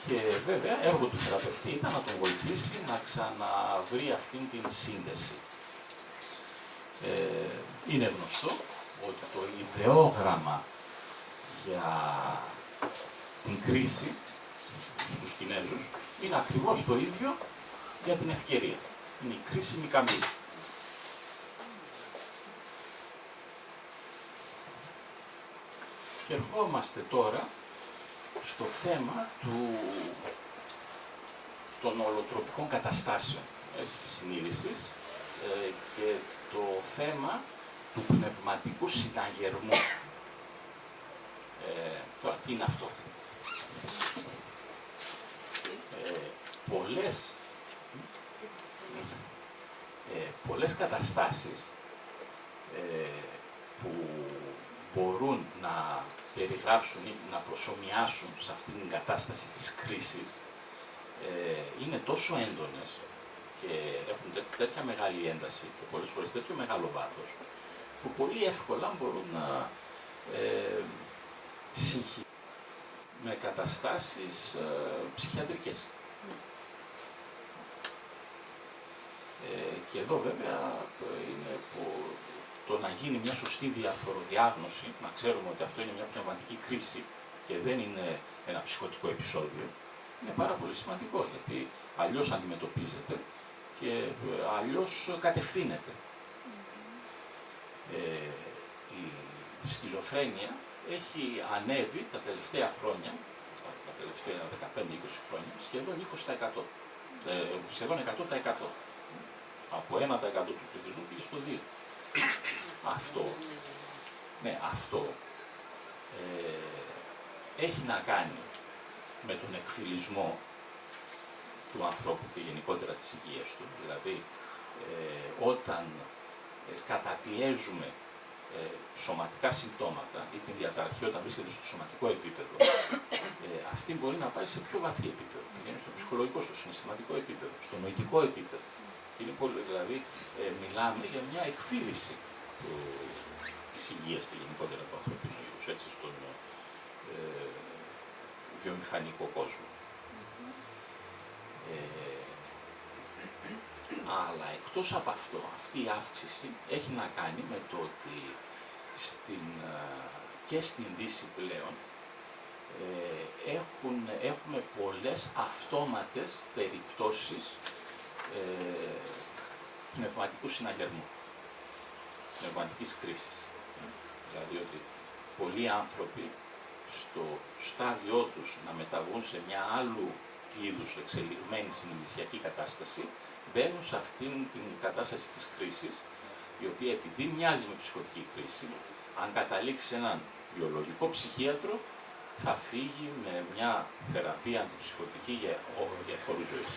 Και βέβαια έργο του θεραπευτή ήταν να τον βοηθήσει να ξαναβρει αυτήν την σύνδεση. Είναι γνωστό ότι το ιδεόγραμμα για την κρίση στους Κινέζους είναι ακριβώς το ίδιο για την ευκαιρία. Είναι η κρίσιμη καμπύλη. Και ερχόμαστε τώρα στο θέμα των ολοτροπικών καταστάσεων της συνείδησης και το θέμα του πνευματικού συναγερμού. Τώρα, τι είναι αυτό? Πολλές καταστάσεις που μπορούν να περιγράψουν ή να προσομοιάσουν σε αυτήν την κατάσταση της κρίσης είναι τόσο έντονες και έχουν τέτοια μεγάλη ένταση και πολλές φορές τέτοιο μεγάλο βάθος που πολύ εύκολα μπορούν να συγχυθούν με καταστάσεις ψυχιατρικές. Και εδώ βέβαια είναι το να γίνει μια σωστή διαφοροδιάγνωση, να ξέρουμε ότι αυτό είναι μια πνευματική κρίση και δεν είναι ένα ψυχωτικό επεισόδιο, είναι πάρα πολύ σημαντικό, γιατί αλλιώς αντιμετωπίζεται και αλλιώς κατευθύνεται. Η σχιζοφρένεια έχει ανέβει τα τελευταία χρόνια, τα τελευταία 15-20 χρόνια, σχεδόν 20%. Σχεδόν 100%. Από 1% του πληθυσμού πήγε στο 2%. Αυτό έχει να κάνει με τον εκφυλισμό του ανθρώπου και γενικότερα της υγείας του. Δηλαδή, όταν καταπιέζουμε σωματικά συμπτώματα ή την διαταραχή όταν βρίσκεται στο σωματικό επίπεδο, αυτή μπορεί να πάει σε πιο βαθύ επίπεδο. Πηγαίνει στο ψυχολογικό, στο συναισθηματικό επίπεδο, στο νοητικό επίπεδο. Είναι πολύ, δηλαδή, μιλάμε για μια εκφύλιση της υγείας και γενικότερα του ανθρωπίνου είδους, έτσι, στον βιομηχανικό κόσμο. Αλλά εκτός από αυτό, αυτή η αύξηση έχει να κάνει με το ότι και στην Δύση πλέον έχουμε πολλές αυτόματες περιπτώσεις πνευματικού συναγερμού, πνευματικής κρίσης. Δηλαδή ότι πολλοί άνθρωποι στο στάδιό τους να μεταβούν σε μια άλλου είδους εξελιγμένη συνειδησιακή κατάσταση, μπαίνουν σε αυτήν την κατάσταση της κρίσης, η οποία επειδή μοιάζει με ψυχωτική κρίση, αν καταλήξει σε έναν βιολογικό ψυχίατρο, θα φύγει με μια θεραπεία αντιψυχωτική για φόρου ζωής.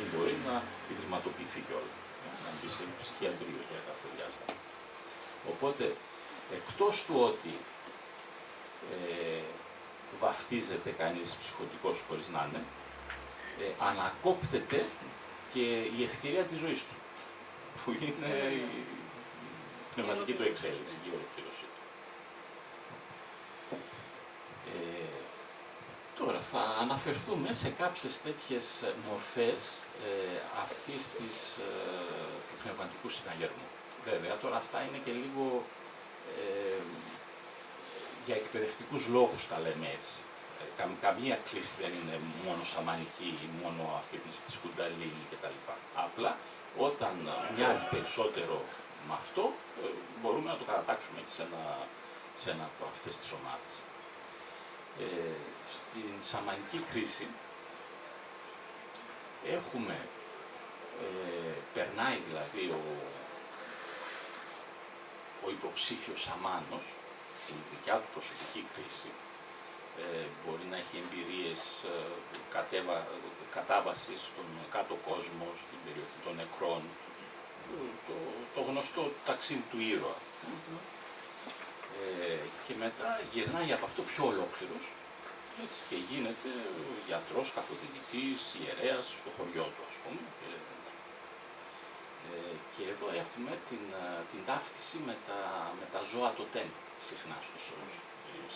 Ή μπορεί να ιδρυματοποιηθεί κιόλας, να μπει σε ψυχιατρίο για κάποιο διάστημα. Οπότε, εκτός του ότι βαφτίζεται κανείς ψυχωτικός χωρίς να είναι, ανακόπτεται και η ευκαιρία της ζωής του, που είναι η πνευματική του εξέλιξη και η ολοκλήρωσή του. Τώρα θα αναφερθούμε σε κάποιες τέτοιες μορφές του πνευματικού συναγερμού. Βέβαια, τώρα αυτά είναι και λίγο για εκπαιδευτικούς λόγους τα λέμε έτσι. Καμία κλίση δεν είναι μόνο σαμανική ή μόνο αφύπνιση της κουνταλίνη κτλ. Απλά όταν μοιάζει περισσότερο με αυτό, μπορούμε να το κατατάξουμε έτσι σε ένα από αυτές τις ομάδες. Στην σαμανική κρίση περνάει δηλαδή ο υποψήφιος σαμάνος, στην δικιά του προσωπική κρίση, μπορεί να έχει εμπειρίες κατάβασης στον κάτω κόσμο, στην περιοχή των νεκρών, το γνωστό ταξίδι του ήρωα. Και μετά γυρνάει από αυτό πιο ολόκληρος, έτσι, και γίνεται γιατρός, καθοδηγητής, ιερέας στο χωριό του, ας πούμε. Και εδώ έχουμε την ταύτιση με τα ζώα τοτέμ, συχνά στη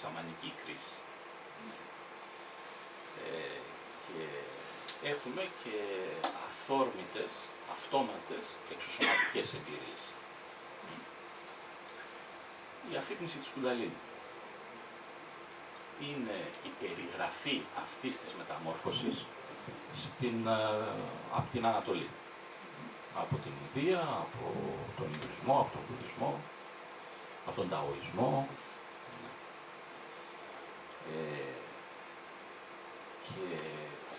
σαμανική κρίση. Και έχουμε και αυθόρμητες, αυτόματες, εξωσωματικές εμπειρίες. Η αφύπνιση της κουνταλίνη είναι η περιγραφή αυτής της μεταμόρφωσης από την Ανατολή. Από την Ινδία, από τον Ινδουισμό, από τον Βουδισμό, από τον Ταοισμό. Και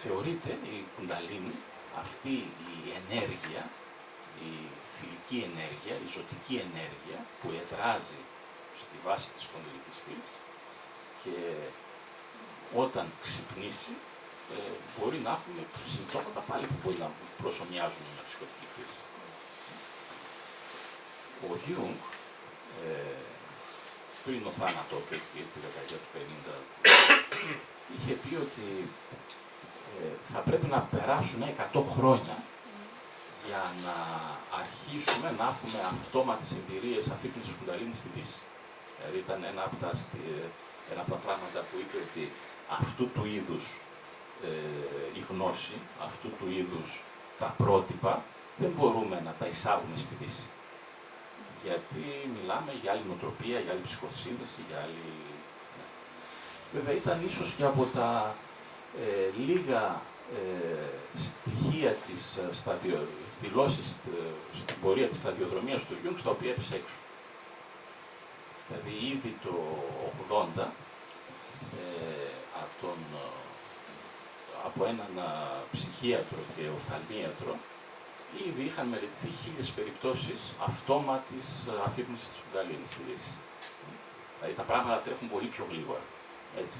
θεωρείται η κουνταλίνη, αυτή η ενέργεια, η θηλυκή ενέργεια, η ζωτική ενέργεια που εδράζει στη βάση της σπονδυλικής στήλης και όταν ξυπνήσει μπορεί να έχουμε συμπτώματα πάλι που μπορεί να προσομοιάζουν με ψυχωτική κρίση. Ο Γιούγκ, πριν ο θάνατο του, τη δεκαετία του 50, είχε πει ότι θα πρέπει να περάσουν 100 χρόνια για να αρχίσουμε να έχουμε αυτόματες εμπειρίες αφύπνισης κουνταλίνης στη Δύση. Δηλαδή ήταν ένα από τα πράγματα που είπε ότι αυτού του είδους η γνώση, αυτού του είδους τα πρότυπα δεν μπορούμε να τα εισάγουμε στη Δύση. Γιατί μιλάμε για άλλη νοοτροπία, για άλλη ψυχοσύνδεση, για άλλη... Βέβαια ήταν ίσως και από τα λίγα στοιχεία της δηλώσεις στην πορεία της σταδιοδρομίας του Γιούγκ, στα οποία έπεσε έξω. Δηλαδή ήδη το 80 από έναν ψυχίατρο και οφθαλμίατρο ήδη είχαν μελετηθεί 1000 περιπτώσεις αυτόματης αφύπνισης της κουνταλίνης στη Δύση. Δηλαδή τα πράγματα τρέχουν πολύ πιο γλίγορα. Έτσι,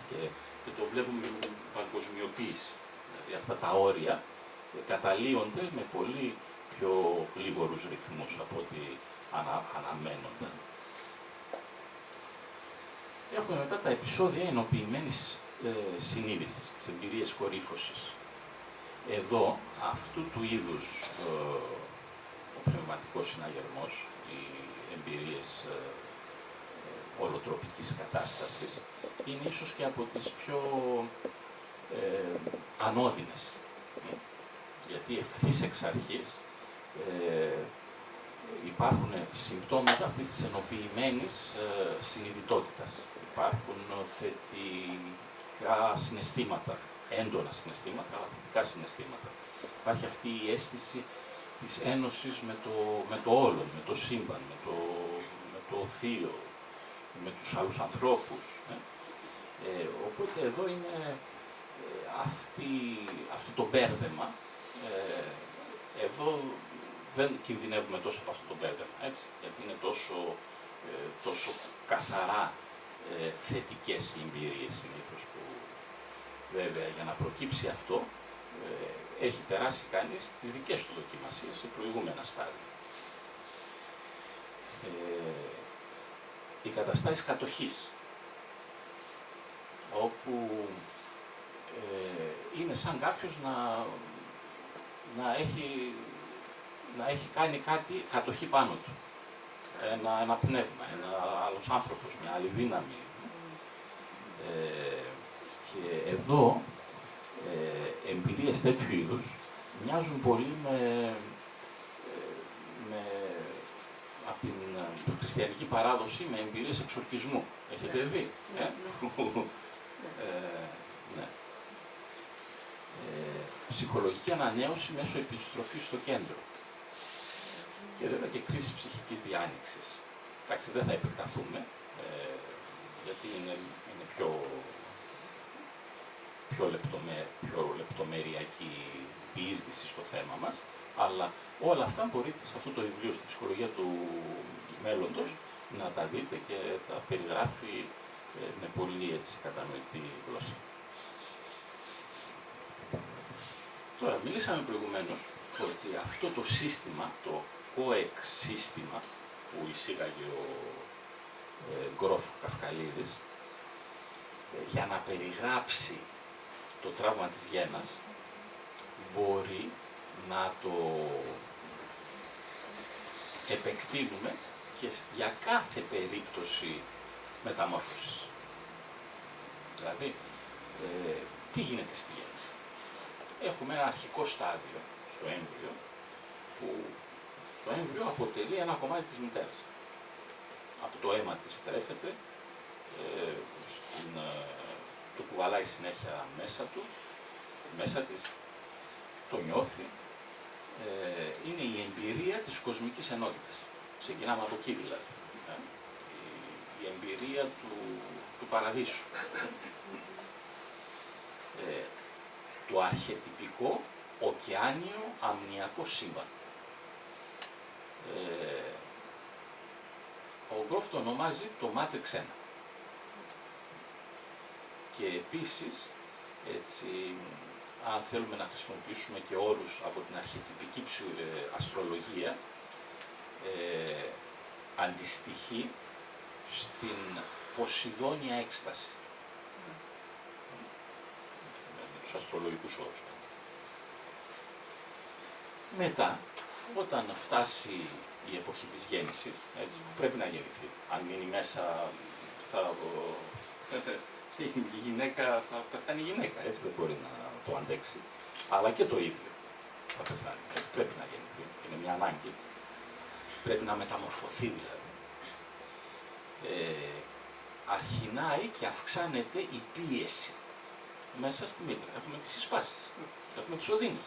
και το βλέπουμε με την παγκοσμιοποίηση. Δηλαδή αυτά τα όρια καταλύονται με πολύ πιο γλίγορους ρυθμούς από ό,τι αναμένονταν. Έχουμε μετά τα επεισόδια ενοποιημένης συνείδησης, τις εμπειρίες κορύφωσης. Εδώ, αυτού του είδους ο πνευματικός συναγερμός, οι εμπειρίες ολοτροπικής κατάστασης, είναι ίσως και από τις πιο ανώδυνες. Γιατί ευθύς εξ αρχής υπάρχουν συμπτώματα αυτής της ενοποιημένης συνειδητότητας. Υπάρχουν θετικά συναισθήματα, έντονα συναισθήματα, αλλά θετικά συναισθήματα. Υπάρχει αυτή η αίσθηση της ένωσης με το όλον, με το σύμπαν, με το θείο, με τους άλλους ανθρώπους. Οπότε εδώ είναι αυτό το μπέρδεμα. Εδώ δεν κινδυνεύουμε τόσο από αυτό το μπέρδεμα, έτσι, γιατί είναι τόσο τόσο καθαρά θετικές οι εμπειρίες συνήθως που βέβαια για να προκύψει αυτό έχει περάσει κανείς τις δικές του δοκιμασίες σε προηγούμενα στάδια. Οι καταστάσεις κατοχής, όπου είναι σαν κάποιος να έχει κάνει κάτι κατοχή πάνω του. Ένα πνεύμα, ένα άλλος άνθρωπος, μια άλλη δύναμη. Και εδώ εμπειρίες τέτοιου είδους μοιάζουν πολύ από την χριστιανική παράδοση με εμπειρίες εξορκισμού. Έχετε δει? Ναι. Ψυχολογική ανανέωση μέσω επιστροφής στο κέντρο. Και βέβαια και κρίση ψυχικής διάνοιξης. Εντάξει, δεν θα επεκταθούμε, γιατί είναι πιο λεπτομεριακή διείσδυση στο θέμα μας, αλλά όλα αυτά μπορείτε σε αυτό το βιβλίο, στη ψυχολογία του μέλλοντος, να τα δείτε και τα περιγράφει με πολύ έτσι κατανοητή γλώσσα. Τώρα, μιλήσαμε προηγουμένως ότι αυτό το σύστημα, το COEX σύστημα που εισήγαγε ο Γκρόφ Καυκαλίδης, για να περιγράψει το τραύμα της γένας, μπορεί να το επεκτείνουμε και για κάθε περίπτωση μεταμόρφωσης. Δηλαδή, τι γίνεται στη γέννα? Έχουμε ένα αρχικό στάδιο στο έμβριο, που το έμβριο αποτελεί ένα κομμάτι της μητέρας. Από το αίμα της στρέφεται, το κουβαλάει συνέχεια μέσα της, το νιώθει. Είναι η εμπειρία της κοσμικής ενότητας. Ξεκινάμε από εκεί δηλαδή. Η εμπειρία του παραδείσου. Το αρχετυπικό ωκεάνιο αμνιακό σύμπαν. Ο Γκρόφ το ονομάζει το Matrix 1. Και επίσης, έτσι, αν θέλουμε να χρησιμοποιήσουμε και όρους από την αρχετυπική αστρολογία, αντιστοιχεί στην Ποσειδόνια έκσταση. Με τους αστρολογικούς όρους. Μετά, όταν φτάσει η εποχή της γέννησης, έτσι, πρέπει να γεννηθεί. Αν μείνει μέσα, η γυναίκα θα πεθάνει η γυναίκα, έτσι δεν μπορεί να το αντέξει. Αλλά και το ίδιο θα πεθάνει, έτσι πρέπει να γεννηθεί. Είναι μια ανάγκη. Πρέπει να μεταμορφωθεί δηλαδή. Αρχινάει και αυξάνεται η πίεση μέσα στη μήτρα. Έχουμε τις συσπάσεις, έχουμε τις οδύνες.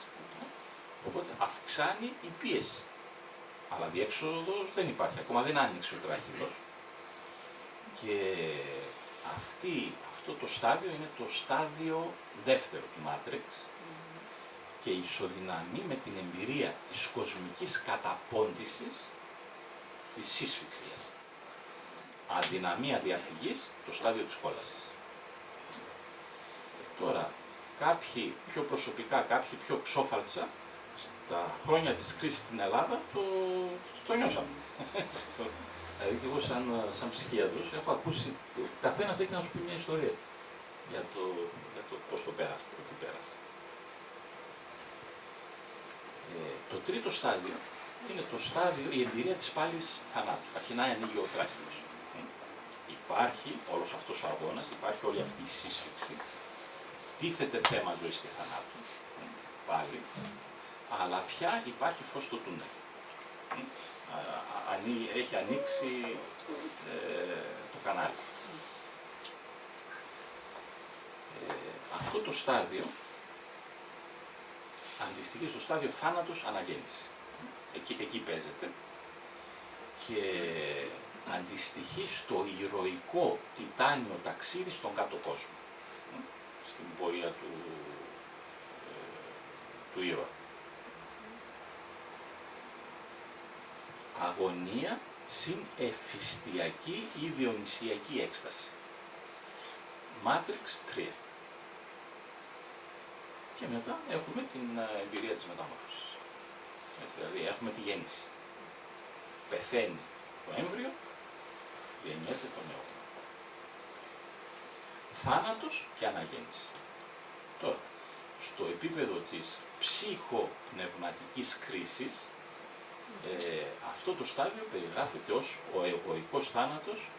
Οπότε αυξάνει η πίεση. Αλλά διέξοδος δεν υπάρχει, ακόμα δεν άνοιξε ο τράχυλος. Και αυτό το στάδιο είναι το στάδιο δεύτερο του Matrix και ισοδυναμεί με την εμπειρία της κοσμικής καταπώντησης της σύσφυξης. Αδυναμία διαφυγής, το στάδιο της κόλασης. Τώρα, κάποιοι πιο προσωπικά, κάποιοι πιο ξόφαλτσα, στα χρόνια της κρίσης στην Ελλάδα το νιώσαμε. Δηλαδή και εγώ σαν ψυχίατρος έχω ακούσει, καθένας έχει να σου πει μια ιστορία για το πώς το πέρασε, το τι πέρασε. Το τρίτο στάδιο είναι το στάδιο, η εμπειρία της πάλης θανάτου. Αρχινάει ανοίγει ο τράχυλος. Υπάρχει όλος αυτός ο αγώνας, υπάρχει όλη αυτή η σύσφυξη. Τίθεται θέμα ζωής και θανάτου, πάλι, αλλά πια υπάρχει φως στο τούνελ. Έχει ανοίξει το κανάλι. Αυτό το στάδιο αντιστοιχεί στο στάδιο θάνατος αναγέννηση. Εκεί παίζεται και αντιστοιχεί στο ηρωικό τιτάνιο ταξίδι στον κάτω κόσμο. Στην πορεία του ήρωα. Αγωνία συν εφιστιακή ή διονυσιακή έκσταση. Matrix 3. Και μετά έχουμε την εμπειρία της μεταμόρφωσης. Δηλαδή έχουμε τη γέννηση. Πεθαίνει το έμβριο, γεννιέται το νέο. Θάνατος και αναγέννηση. Τώρα, στο επίπεδο της ψυχοπνευματικής κρίσης, αυτό το στάδιο περιγράφεται ως ο εγωικός θάνατος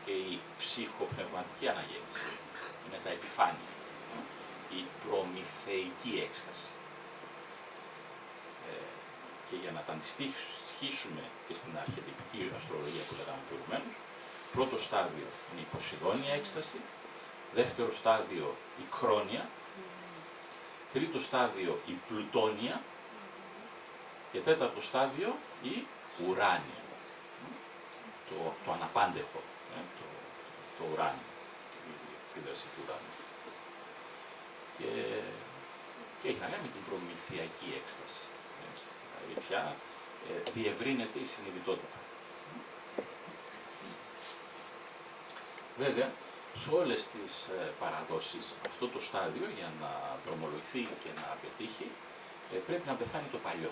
και η ψυχοπνευματική αναγέννηση. Είναι τα επιφάνεια. Η προμηθεϊκή έκσταση. Και για να τα αντιστοιχίσουμε και στην αρχετυπική αστρολογία που λέγαμε προηγουμένως, πρώτο στάδιο είναι η Ποσειδώνια έκσταση, δεύτερο στάδιο η Κρόνια, τρίτο στάδιο η Πλουτόνια και τέταρτο στάδιο η Ουράνια, το αναπάντεχο, το ουράνιο, η επίδραση του ουράνιου. Και έχει να κάνει με την προμηθειακή έκσταση. Δηλαδή πια διευρύνεται η συνειδητότητα. Βέβαια, σε όλες τις παραδόσεις, αυτό το στάδιο για να δρομολογηθεί και να πετύχει, πρέπει να πεθάνει το παλιό.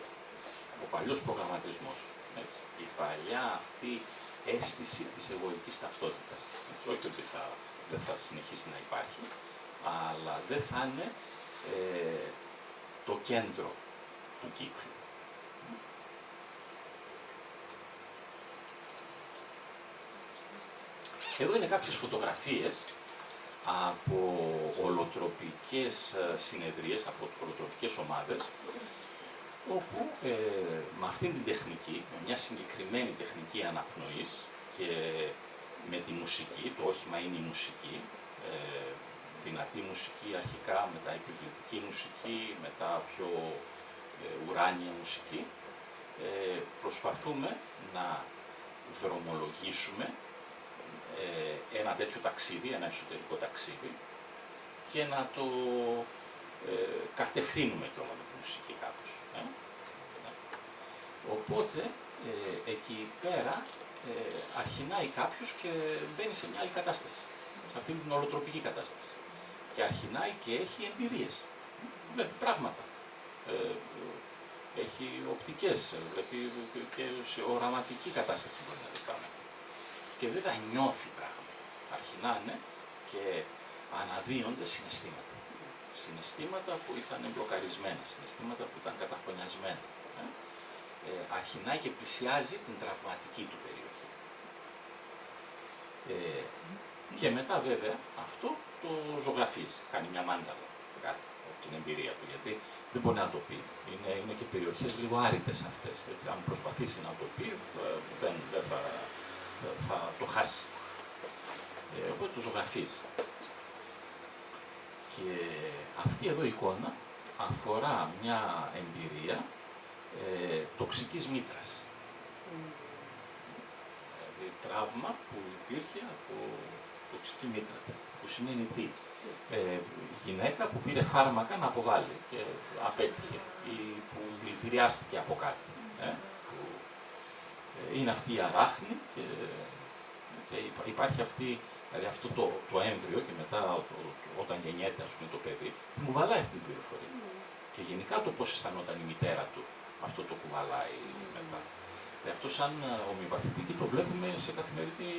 Ο παλιός προγραμματισμός. Έτσι. Η παλιά αυτή αίσθηση της εγωικής ταυτότητας. Όχι ότι δεν θα συνεχίσει να υπάρχει, αλλά δεν θα είναι το κέντρο του κύκλου. Εδώ είναι κάποιες φωτογραφίες από ολοτροπικές συνεδρίες, από ολοτροπικές ομάδες, όπου με αυτήν την τεχνική, με μια συγκεκριμένη τεχνική αναπνοής και με τη μουσική, το όχημα είναι η μουσική, δυνατή μουσική αρχικά, μετά επιβλητική μουσική, μετά πιο ουράνια μουσική, προσπαθούμε να δρομολογήσουμε ένα τέτοιο ταξίδι, ένα εσωτερικό ταξίδι και να το κατευθύνουμε κιόλας με τη μουσική κάπως. Οπότε, εκεί πέρα αρχινάει κάποιος και μπαίνει σε μια άλλη κατάσταση, σε αυτήν την ολοτροπική κατάσταση. Και αρχινάει και έχει εμπειρίες, βλέπει πράγματα, έχει οπτικές, βλέπει και σε οραματική κατάσταση μπορεί να δει πράγματα. Και βέβαια νιώθει πράγματα, αρχινάνε και αναδύονται συναισθήματα. Συναισθήματα που ήταν μπλοκαρισμένα, συναισθήματα που ήταν καταχρονιασμένα. Αρχινάει και πλησιάζει την τραυματική του περιοχή. Και μετά βέβαια αυτό το ζωγραφίζει, κάνει μια μάνταλα, κάτι από την εμπειρία του, γιατί δεν μπορεί να το πει. Είναι και περιοχές λίγο άρρητες αυτές, έτσι. Αν προσπαθήσει να το πει, δεν θα το χάσει. Οπότε το ζωγραφίζει. Και αυτή εδώ η εικόνα αφορά μια εμπειρία τοξικής μήτρας. Δηλαδή τραύμα που υπήρχε από τοξική μήτρα. Που σημαίνει τι? Γυναίκα που πήρε φάρμακα να αποβάλει και απέτυχε ή που δηλητηριάστηκε από κάτι. Είναι αυτή η αράχνη και έτσι, υπάρχει αυτή, δηλαδή αυτό το έμβριο και μετά όταν γεννιέται ας πούμε, το παιδί, μου βαλάει αυτή την πληροφορία. Και γενικά το πώς αισθανόταν η μητέρα του, αυτό το κουβαλάει μετά. Αυτό σαν ομοιοπαθητική το βλέπουμε σε καθημερινή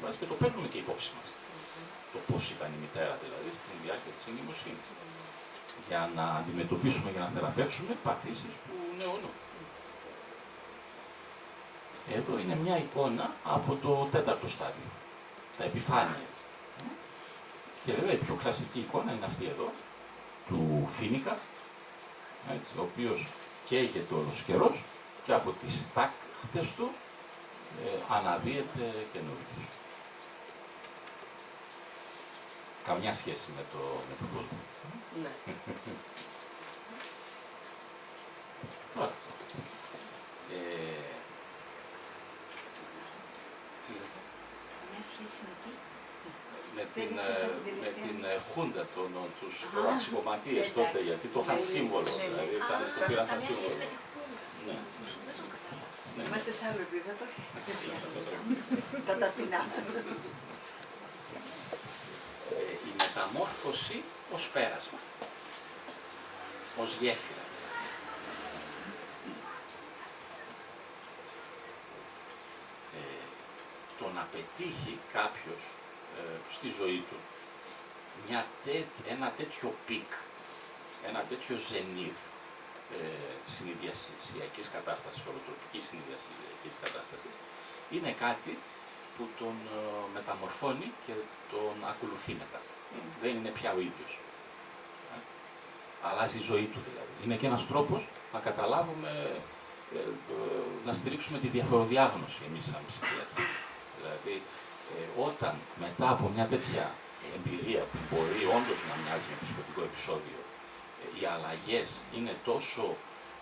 βάση και το παίρνουμε και υπόψη μας. Το πώς ήταν η μητέρα δηλαδή στην διάρκεια της εγκυμοσύνης. Για να αντιμετωπίσουμε και να θεραπεύσουμε παθήσεις που νεώνουν. Εδώ είναι μια εικόνα από το τέταρτο στάδιο, τα επιφάνεια. Και βέβαια η πιο κλασική εικόνα είναι αυτή εδώ, του Φοίνικα, έτσι, ο οποίος καίγεται όλος καιρός και από τις τάχτες του αναδύεται καινούριο. Καμιά σχέση με το Βούλγο. Ναι. Τώρα, σχέση με τι? Με την Χούντα, τους αξιωματίες τότε, γιατί το είχαν σύμβολο, δηλαδή το πήραν σαν σύμβολο. Ναι. Δεν το καταλαβαίνω. Είμαστε σε άλλο επίπεδο. Τα ταπεινά. Η μεταμόρφωση ως πέρασμα, ως γέφυρα. Το να πετύχει κάποιος στη ζωή του ένα τέτοιο πικ, ένα τέτοιο ζενίβ συνειδιασιακής κατάστασης, οροτροπικής συνειδιασιακής κατάστασης, είναι κάτι που τον μεταμορφώνει και τον ακολουθεί μετά. Δεν είναι πια ο ίδιος. Αλλάζει η ζωή του δηλαδή. Είναι και ένας τρόπος να καταλάβουμε, να στηρίξουμε τη διαφοροδιάγνωση εμείς σαν ψυχίατροι. Δηλαδή, όταν μετά από μια τέτοια εμπειρία που μπορεί όντως να μοιάζει με ψυχωτικό επεισόδιο, οι αλλαγές είναι τόσο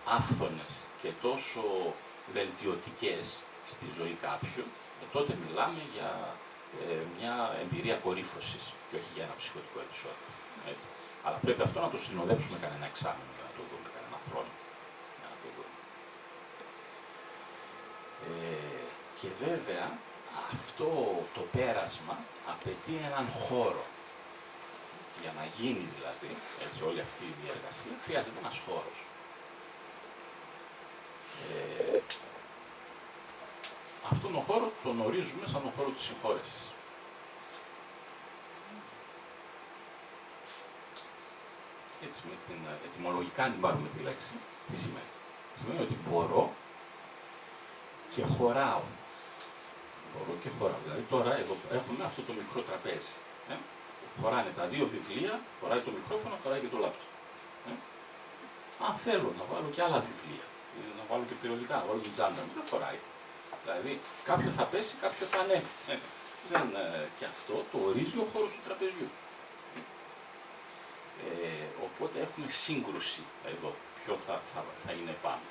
άφθονες και τόσο βελτιωτικές στη ζωή κάποιου, τότε μιλάμε για μια εμπειρία κορύφωσης και όχι για ένα ψυχωτικό επεισόδιο. Έτσι. Αλλά πρέπει αυτό να το συνοδέψουμε κανένα εξάμηνο για να το δούμε, κανένα χρόνο για να το δούμε. Και βέβαια αυτό το πέρασμα απαιτεί έναν χώρο. Για να γίνει δηλαδή, έτσι, όλη αυτή η διεργασία, χρειάζεται ένας χώρος. Αυτόν τον χώρο τον ορίζουμε σαν τον χώρο της συγχώρεσης. Έτσι, με την ετυμολογικά, αν την πάρουμε τη λέξη, τι σημαίνει. Σημαίνει ότι μπορώ και χωράω. Μπορώ και χωράω. Δηλαδή τώρα εδώ έχουμε αυτό το μικρό τραπέζι. Χωράνε τα δύο βιβλία, χωράει το μικρόφωνο, χωράει και το λάπτοπ. Αν θέλω να βάλω και άλλα βιβλία, να βάλω και περιοδικά, να βάλω και τσάντα μου, δεν χωράει. Δηλαδή κάποιο θα πέσει, κάποιο θα ανέβει. Και αυτό το ορίζει ο χώρος του τραπεζιού. Οπότε έχουμε σύγκρουση εδώ, ποιο θα είναι πάνω.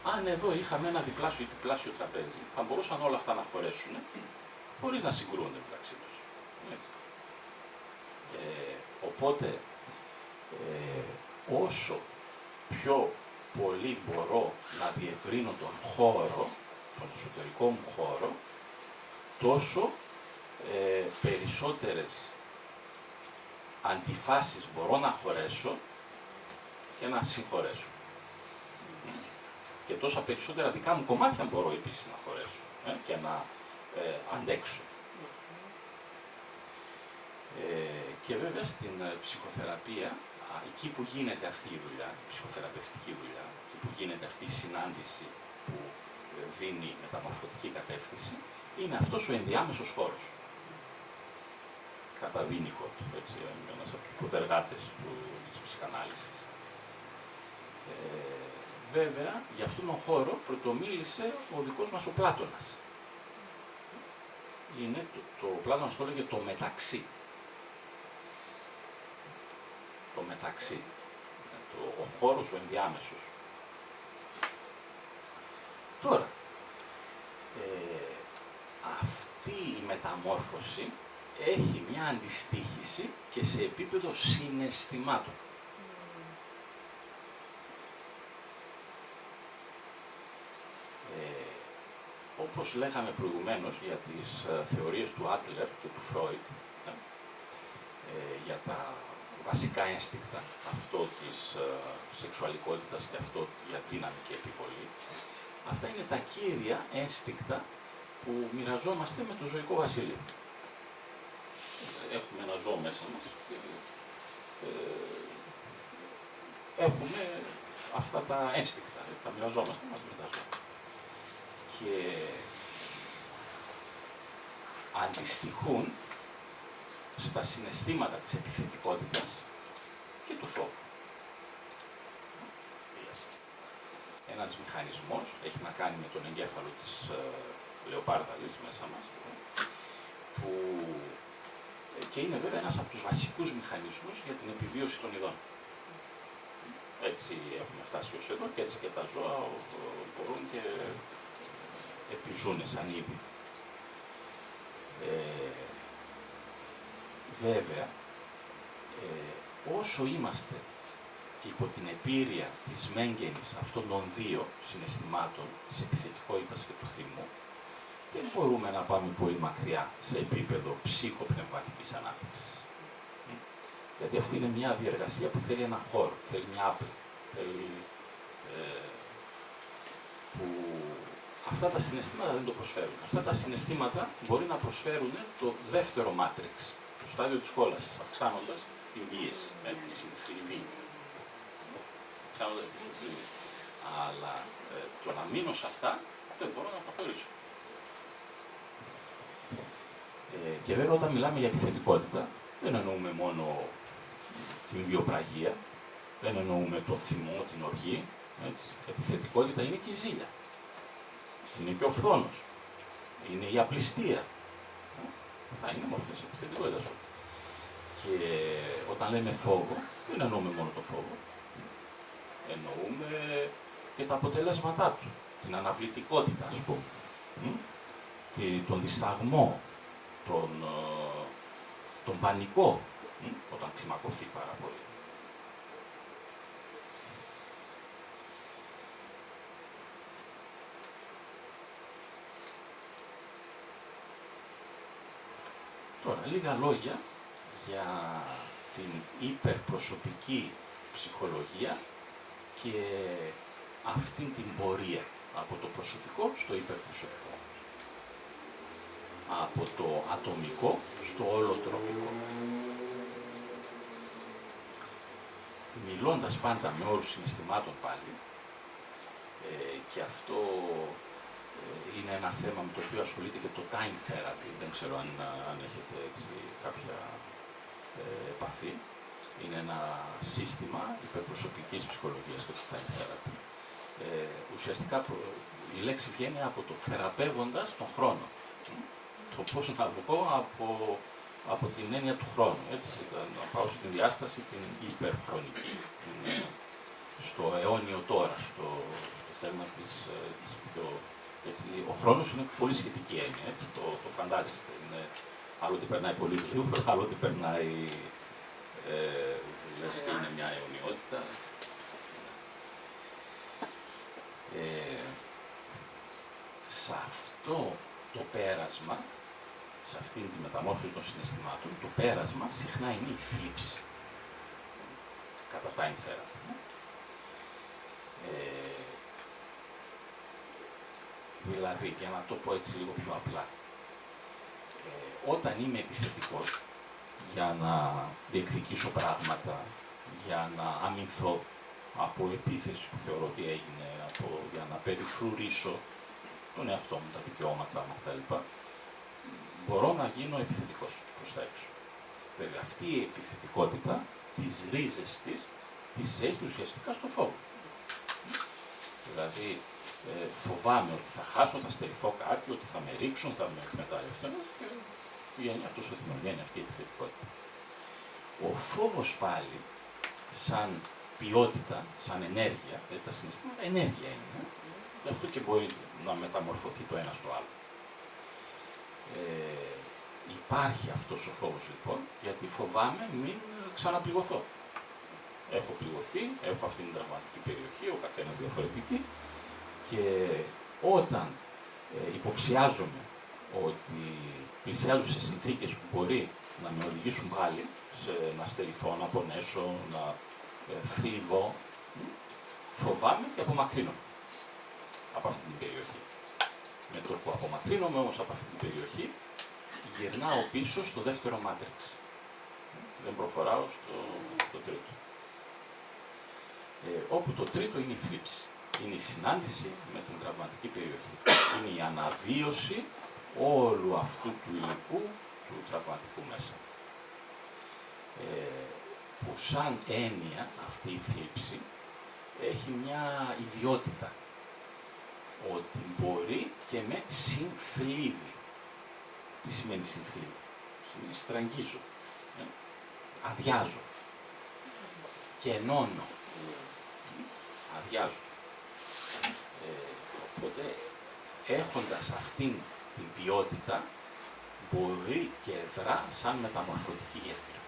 Αν εδώ είχαμε ένα διπλάσιο ή τριπλάσιο τραπέζι, θα μπορούσαν όλα αυτά να χωρέσουν χωρίς να συγκρούονται μεταξύ τους. Έτσι. Οπότε, όσο πιο πολύ μπορώ να διευρύνω τον χώρο, τον εσωτερικό μου χώρο, τόσο περισσότερες αντιφάσεις μπορώ να χωρέσω και να συγχωρέσω. Και τόσα περισσότερα δικά μου κομμάτια μπορώ επίσης να χωρέσω και να αντέξω. Και βέβαια στην ψυχοθεραπεία, εκεί που γίνεται αυτή η δουλειά, η ψυχοθεραπευτική δουλειά, εκεί που γίνεται αυτή η συνάντηση που δίνει μεταμορφωτική κατεύθυνση, είναι αυτός ο ενδιάμεσος χώρος. Κατά Βίνικοτ, έτσι, ένας από τους προτεργάτες της ψυχανάλυσης. Βέβαια, για αυτόν τον χώρο πρωτομίλησε ο δικός μας ο Πλάτωνας. Ο Πλάτωνας το έλεγε το μεταξύ. Το μεταξύ. Ο χώρος, ο ενδιάμεσος. Τώρα, αυτή η μεταμόρφωση έχει μια αντιστοίχηση και σε επίπεδο συναισθημάτων. Όπως λέγαμε προηγουμένως για τις θεωρίες του Άτλερ και του Φρόιντ, για τα βασικά ένστικτα, αυτό της σεξουαλικότητας και αυτό για δύναμη και επιβολή, αυτά είναι τα κύρια ένστικτα που μοιραζόμαστε με το ζωικό βασίλειο. Έχουμε ένα ζώο μέσα μας και έχουμε αυτά τα ένστικτα, τα μοιραζόμαστε μαζί με τα ζώα. Και αντιστοιχούν στα συναισθήματα της επιθετικότητας και του φόβου. Ένας μηχανισμός έχει να κάνει με τον εγκέφαλο της λεοπάρδαλης μέσα μας, που και είναι βέβαια ένας από τους βασικούς μηχανισμούς για την επιβίωση των ειδών. Έτσι έχουμε φτάσει ως εδώ και έτσι και τα ζώα μπορούν και επιζούνε σαν είδη. Βέβαια, όσο είμαστε υπό την επίρρεια της μέγενης αυτών των δύο συναισθημάτων, της επιθετικότητας και του θυμού, δεν μπορούμε να πάμε πολύ μακριά σε επίπεδο ψυχοπνευματικής ανάπτυξης. Γιατί αυτή είναι μια διεργασία που θέλει ένα χώρο, θέλει μια άπλη, θέλει, που αυτά τα συναισθήματα δεν το προσφέρουν. Αυτά τα συναισθήματα μπορεί να προσφέρουν το δεύτερο μάτριξ, το στάδιο της κόλασης, αυξάνοντας την πίεση, τη συνθλιβή. Αυξάνοντας τη συνθλιβή. Αλλά το να μείνω σε αυτά δεν μπορώ να προχωρήσω. Και βέβαια όταν μιλάμε για επιθετικότητα, δεν εννοούμε μόνο την βιοπραγία, δεν εννοούμε το θυμό, την οργή. Έτσι. Επιθετικότητα είναι και η ζήλια. Είναι και ο φθόνος. Είναι η απληστία. Αυτά είναι μορφές επιθετικότητας. Και όταν λέμε φόβο, δεν εννοούμε μόνο το φόβο. Εννοούμε και τα αποτελέσματά του. Την αναβλητικότητα, ας πούμε. Τον δισταγμό, τον πανικό, όταν κλιμακωθεί πάρα πολύ. Τώρα, λίγα λόγια για την υπερπροσωπική ψυχολογία και αυτήν την πορεία από το προσωπικό στο υπερπροσωπικό. Από το ατομικό στο ολοτροπικό. Μιλώντας πάντα με όρους συναισθημάτων πάλι, και αυτό είναι ένα θέμα με το οποίο ασχολείται και το time therapy, δεν ξέρω αν έχετε έτσι κάποια επαφή. Είναι ένα σύστημα υπερπροσωπικής ψυχολογίας και το time therapy. Ουσιαστικά η λέξη βγαίνει από το θεραπεύοντας τον χρόνο. Το πώς να βγω από την έννοια του χρόνου, έτσι, να πάω στην διάσταση την υπερχρονική, στο αιώνιο τώρα, στο θέμα της πιο... Έτσι, ο χρόνος είναι πολύ σχετική έννοια, έτσι, το φαντάζεστε. Άλλοτε περνάει πολύ γρήγορα, άλλοτε περνάει, λες και είναι μια αιωνιότητα. Σε αυτό το πέρασμα, σε αυτήν τη μεταμόρφωση των συναισθημάτων, το πέρασμα συχνά είναι η θλίψη. Κατά time therapy. Δηλαδή, για να το πω έτσι λίγο πιο απλά, όταν είμαι επιθετικός για να διεκδικήσω πράγματα, για να αμυνθώ από επίθεση που θεωρώ ότι έγινε, για να περιφρουρήσω τον εαυτό μου, τα δικαιώματα μου κτλ. Μπορώ να γίνω επιθετικός προς τα έξω. Βέβαια, αυτή η επιθετικότητα, τις ρίζες της, τις έχει ουσιαστικά στο φόβο. Δηλαδή, φοβάμαι ότι θα χάσω, θα στερηθώ κάτι, ότι θα με ρίξουν, θα με εκμεταλλευτούν. Και βγαίνει αυτός ο θυμός, βγαίνει αυτή η επιθετικότητα. Ο φόβος πάλι, σαν ποιότητα, σαν ενέργεια, δηλαδή τα συναισθήματα ενέργεια είναι. Γι' αυτό και μπορεί να μεταμορφωθεί το ένα στο άλλο. Υπάρχει αυτός ο φόβος λοιπόν, γιατί φοβάμαι μην ξαναπληγωθώ. Έχω πληγωθεί, έχω αυτήν την τραυματική περιοχή, ο καθένας διαφορετική, και όταν υποψιάζομαι ότι πλησιάζω σε συνθήκες που μπορεί να με οδηγήσουν πάλι, να στερηθώ, να πονέσω, να θλιβώ, φοβάμαι και απομακρύνομαι από αυτή την περιοχή. Με το που απομακρύνομαι όμως από αυτή την περιοχή, γυρνάω πίσω στο δεύτερο μάτριξ. Δεν προχωράω στο τρίτο. Όπου το τρίτο είναι η θλίψη. Είναι η συνάντηση με την τραυματική περιοχή. Είναι η αναβίωση όλου αυτού του υλικού του τραυματικού μέσα. Που σαν έννοια αυτή η θλίψη έχει μια ιδιότητα. Ότι μπορεί και με συνθλίβει. Τι σημαίνει συνθλίβει? Σημαίνει στραγγίζω, αδειάζω και ενώνω. Αδειάζω. Οπότε, έχοντας αυτήν την ποιότητα, μπορεί και δρά σαν μεταμορφωτική γέφυρα.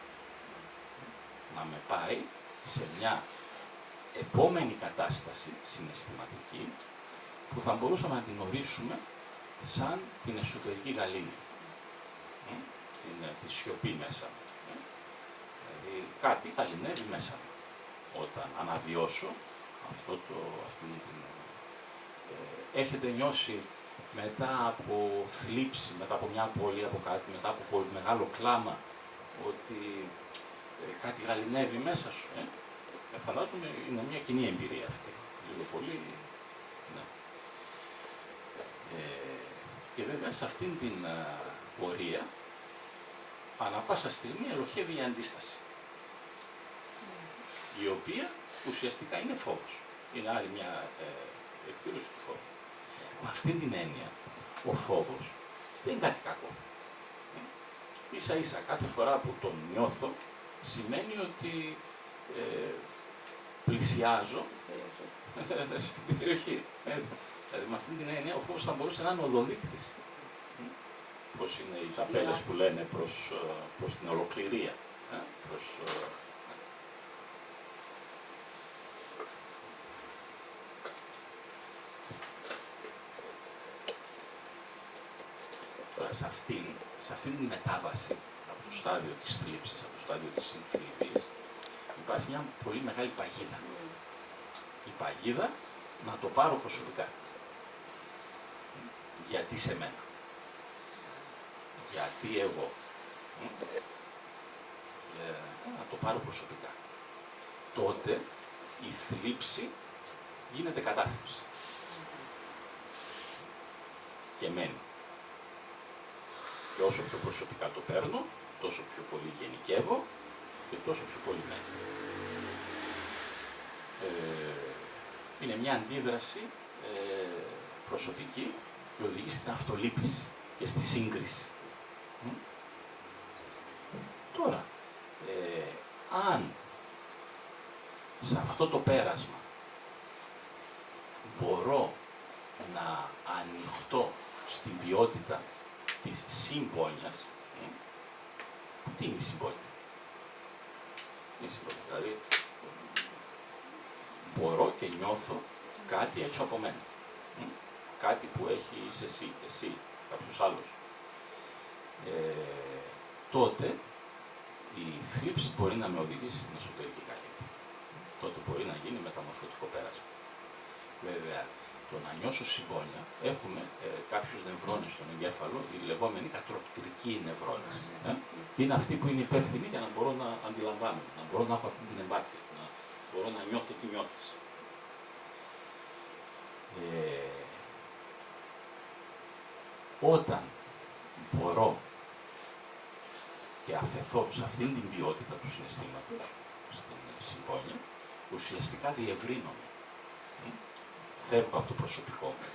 Να με πάει σε μια επόμενη κατάσταση συναισθηματική που θα μπορούσαμε να την ορίσουμε σαν την εσωτερική γαλήνη. Τη σιωπή μέσα μου. Δηλαδή κάτι γαληνεύει μέσα μου. Όταν αναβιώσω έχετε νιώσει μετά από θλίψη, μετά από μια απώλεια από κάτι, μετά από πολύ μεγάλο κλάμα, ότι κάτι γαληνεύει μέσα σου. Φαντάζομαι είναι μια κοινή εμπειρία αυτή. Λίγο πολύ. Ναι. Και βέβαια σε αυτήν την πορεία, ανά πάσα στιγμή ελοχεύει η αντίσταση. Η οποία ουσιαστικά είναι φόβος. Είναι άλλη μια εκδήλωση του φόβου. Με αυτή την έννοια, ο φόβος δεν είναι κάτι κακό. Ίσα ίσα κάθε φορά που τον νιώθω, σημαίνει ότι πλησιάζω στην περιοχή. Έτσι. Δηλαδή με αυτή την έννοια ο φόβος θα μπορούσε να είναι οδοδείκτης. Πώς είναι οι ταπέλες που λένε προς την ολοκληρία. Τώρα σε αυτήν την μετάβαση από το στάδιο της θλίψης, από το στάδιο της συνθλιβής, υπάρχει μια πολύ μεγάλη παγίδα. Η παγίδα να το πάρω προσωπικά. Γιατί σε μένα. Γιατί εγώ. Να το πάρω προσωπικά. Τότε η θλίψη γίνεται κατάθλιψη. Και μένει. Και όσο πιο προσωπικά το παίρνω, τόσο πιο πολύ γενικεύω και τόσο πιο πολύ μένει. Είναι μια αντίδραση προσωπική και οδηγεί στην αυτολύπηση και στη σύγκριση. Τώρα, αν σε αυτό το πέρασμα μπορώ να ανοιχτώ στην ποιότητα της συμπόνιας, τι είναι η συμπόνια? Δηλαδή, μπορώ και νιώθω κάτι έξω από μένα. Κάτι που έχει εσύ, κάποιος άλλος. Τότε η θλίψη μπορεί να με οδηγήσει στην εσωτερική γαλήνη. Τότε μπορεί να γίνει μεταμορφωτικό πέρασμα. Βέβαια, το να νιώσω συμπόνια, έχουμε κάποιους νευρώνες στον εγκέφαλο, οι λεγόμενοι κατροπτρικοί νευρώνες. Είναι αυτοί που είναι υπεύθυνοι για να μπορώ να αντιλαμβάνομαι, να μπορώ να έχω αυτή την εμπάθεια, να μπορώ να νιώθω τι νιώθεις. Όταν μπορώ και αφαιθώ σε αυτήν την ποιότητα του συναισθήματος, στην συμπόνια, ουσιαστικά διευρύνομαι. Φεύγω από το προσωπικό μου.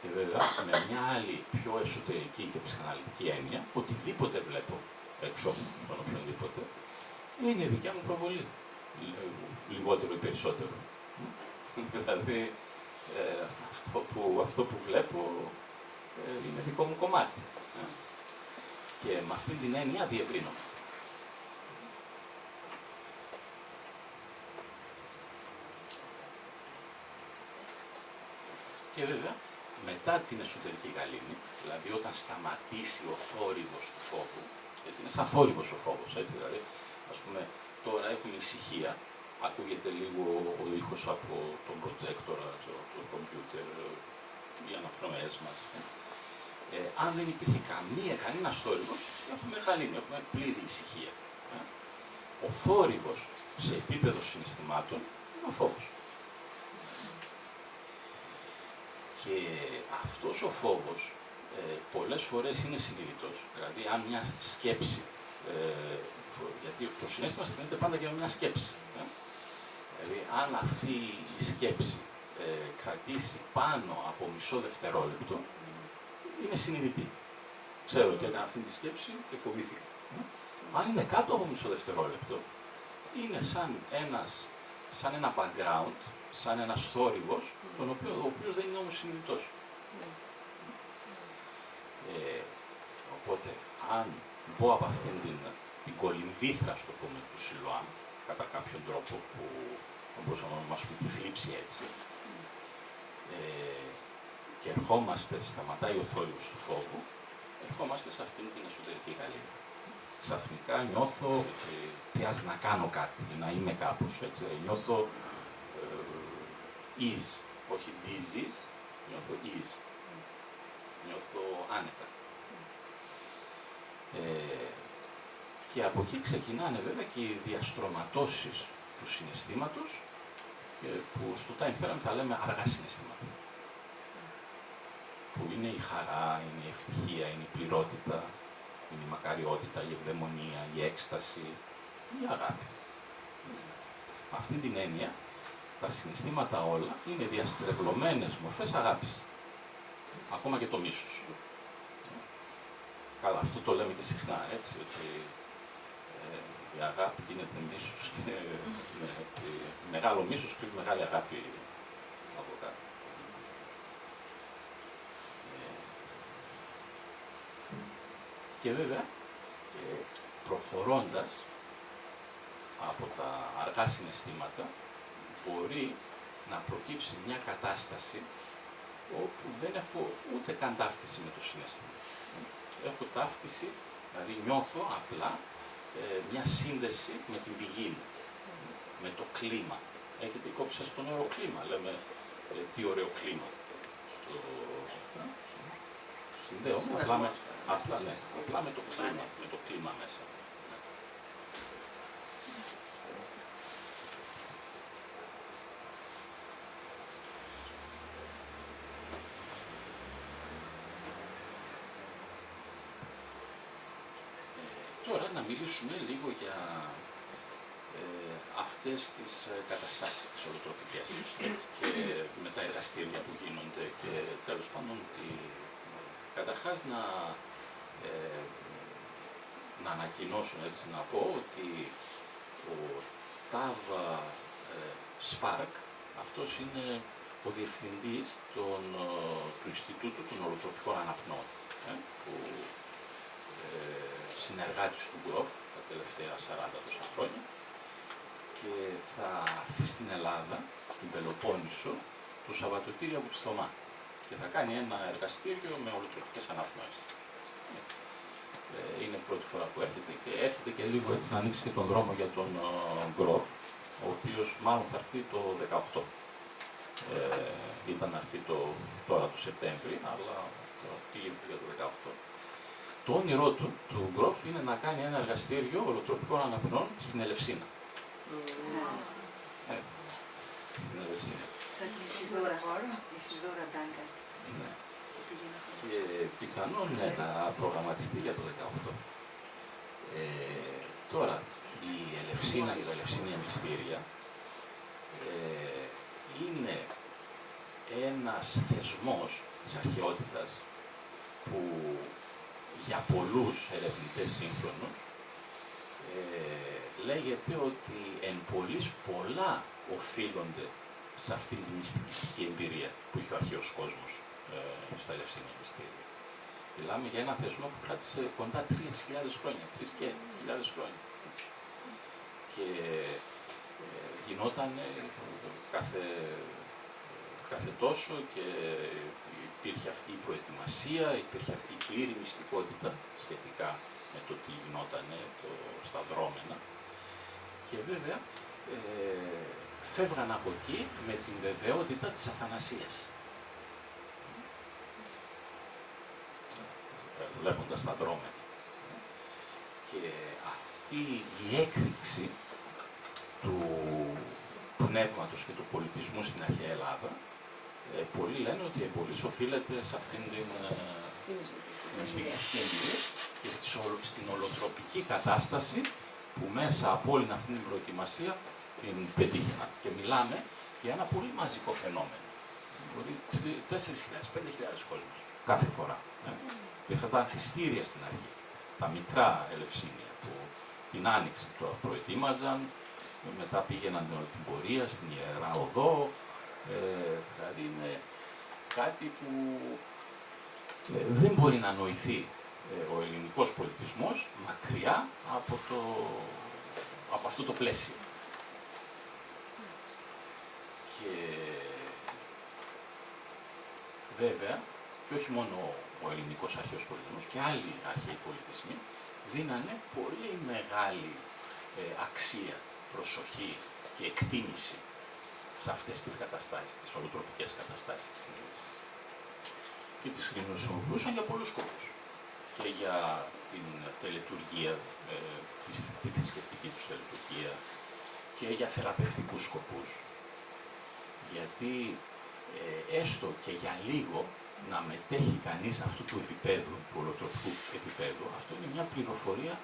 Και βέβαια με μια άλλη πιο εσωτερική και ψυχαναλυτική έννοια, οτιδήποτε βλέπω έξω από τον οποιονδήποτε, είναι η δικιά μου προβολή. Λιγότερο ή περισσότερο. Δηλαδή αυτό που βλέπω είναι δικό μου κομμάτι. Και με αυτή την έννοια διευρύνομαι. Και βέβαια, μετά την εσωτερική γαλήνη, δηλαδή όταν σταματήσει ο θόρυβος του φόβου, γιατί είναι σαν θόρυβος ο φόβος, έτσι δηλαδή, ας πούμε, τώρα έχουμε ησυχία, ακούγεται λίγο ο ήχος από τον προτζέκτορα, το κομπιούτερ, οι αναπνοές μας. Αν δεν υπήρχε κανένας θόρυβος, έχουμε γαλήνη, έχουμε πλήρη ησυχία. Ο θόρυβος σε επίπεδο συναισθημάτων είναι ο φόβος. Και αυτός ο φόβος πολλές φορές είναι συνειδητός. Δηλαδή, αν μια σκέψη, γιατί το συναίσθημα στείνεται πάντα για μια σκέψη. Δηλαδή, αν αυτή η σκέψη κρατήσει πάνω από μισό δευτερόλεπτο, είναι συνειδητή. Ξέρω ότι έκανα αυτή τη σκέψη και φοβήθηκα. Αν είναι κάτω από μισό δευτερόλεπτο, είναι σαν ένα background, σαν ένας θόρυβος, ο οποίος δεν είναι όμως συνειδητός. Οπότε, αν μπω από αυτήν την κολυμβήθρα, στο πούμε, του Σιλοάμ, κατά κάποιον τρόπο που μπορούσαμε να μας πούμε τη θλίψη έτσι. Και ερχόμαστε, σταματάει ο θόρυβος του φόβου, ερχόμαστε σε αυτήν την εσωτερική γαλήνη. Ξαφνικά νιώθω ότι χρειάζεται να κάνω κάτι, να είμαι κάπως, έτσι. Νιώθω ease, όχι disease, νιώθω ease. Νιώθω άνετα. Και από εκεί ξεκινάνε βέβαια και οι διαστρωματώσεις του συναισθήματος, που στο Time Therapy τα λέμε αργά συναισθήματα. Που είναι η χαρά, είναι η ευτυχία, είναι η πληρότητα, είναι η μακαριότητα, η ευδαιμονία, η έκσταση, η αγάπη. Με αυτή την έννοια, τα συναισθήματα όλα είναι διαστρεβλωμένες μορφές αγάπης. Ακόμα και το μίσος. Καλά, αυτό το λέμε και συχνά, έτσι, ότι η αγάπη γίνεται μίσος και μεγάλο μίσος κρύβει μεγάλη αγάπη από κάτω. Και βέβαια, προχωρώντας από τα αργά συναισθήματα, μπορεί να προκύψει μια κατάσταση όπου δεν έχω ούτε καν ταύτιση με το συναίσθημα. Έχω ταύτιση, δηλαδή νιώθω απλά μια σύνδεση με την πηγή μου, με το κλίμα. Έχετε υπόψη σας τον ωραίο κλίμα, λέμε τι ωραίο κλίμα. Συνδέω απλά με το κλίμα μέσα. Τώρα να μιλήσουμε λίγο για αυτές τις καταστάσεις τις ολοτροπικές και με τα εργαστήρια που γίνονται και τέλος πάντων καταρχάς να ανακοινώσω, έτσι, να πω ότι ο Ταβ Σπάρκ, αυτός είναι ο διευθυντής του Ινστιτούτου των Ολοτροπικών Αναπνών, που συνεργάτης του Γκροφ τα τελευταία 40 τόσα χρόνια, και θα έρθει στην Ελλάδα, στην Πελοπόννησο, το Σαββατοκύριακο από του Θωμά και θα κάνει ένα εργαστήριο με ολοτροπικές αναπνοές. Είναι πρώτη φορά που έρχεται και λίγο έτσι να ανοίξει και τον δρόμο για τον Γκροφ, ο οποίος μάλλον θα έρθει το 18. Ήταν να έρθει τώρα το Σεπτέμβρη, αλλά πήγε για το 18. Το όνειρό του Γκροφ είναι να κάνει ένα εργαστήριο ολοτροπικών αναπνών στην Ελευσίνα. Στην Ελευσίνα. Σαν τη Ισιδώρα Ντάγκα. Ναι. Και πιθανόν να προγραμματιστεί για το 18. Τώρα, η Ελευσίνα και τα Ελευσίνια Μυστήρια είναι ένας θεσμός της αρχαιότητας που για πολλούς ερευνητές σύγχρονους λέγεται ότι εν πολλοίς πολλά οφείλονται σε αυτήν την μυστικιστική εμπειρία που είχε ο αρχαίος κόσμος στα Ελευσίνια Μυστήρια. Μιλάμε για ένα θεσμό που κράτησε κοντά 3.000 χρόνια, 3.000 χρόνια. Και γινόταν κάθε τόσο και υπήρχε αυτή η προετοιμασία, υπήρχε αυτή η πλήρη μυστικότητα σχετικά με το τι γινόταν στα δρόμενα. Και βέβαια φεύγαν από εκεί με την βεβαιότητα της αθανασίας. Βλέποντας τα δρόμενα. Και αυτή η έκρηξη του πνεύματος και του πολιτισμού στην αρχαία Ελλάδα, πολλοί λένε ότι εμπολής οφείλεται σε αυτήν την μυστικιστική εμπειρία και στην ολοτροπική κατάσταση που μέσα από όλη αυτή την προετοιμασία την πετύχαιναν. Και μιλάμε για ένα πολύ μαζικό φαινόμενο. Δηλαδή 4.000-5.000 κόσμος κάθε φορά. Υπήρχαν τα ανθιστήρια στην αρχή, τα μικρά Ελευσίνια που την Άνοιξη το προετοίμαζαν, μετά πήγαιναν όλη την πορεία στην Ιερά Οδό, δηλαδή είναι κάτι που δεν μπορεί να νοηθεί ο ελληνικός πολιτισμός μακριά από αυτό το πλαίσιο. Και βέβαια, και όχι μόνο ο ελληνικός αρχαίος πολιτισμός, και άλλοι αρχαίοι πολιτισμοί δίνανε πολύ μεγάλη αξία, προσοχή και εκτίμηση σε αυτές τις καταστάσεις, τις ολοτροπικές καταστάσεις της συνείδησης. Και τις χρησιμοποιούσαν για πολλούς σκοπούς. Και για την τελετουργία, τη θρησκευτική τους τελετουργία, και για θεραπευτικούς σκοπούς. Γιατί έστω και για λίγο να μετέχει κανείς αυτού του επίπεδου, του ολοτροπικού επίπεδου, αυτό είναι μια πληροφορία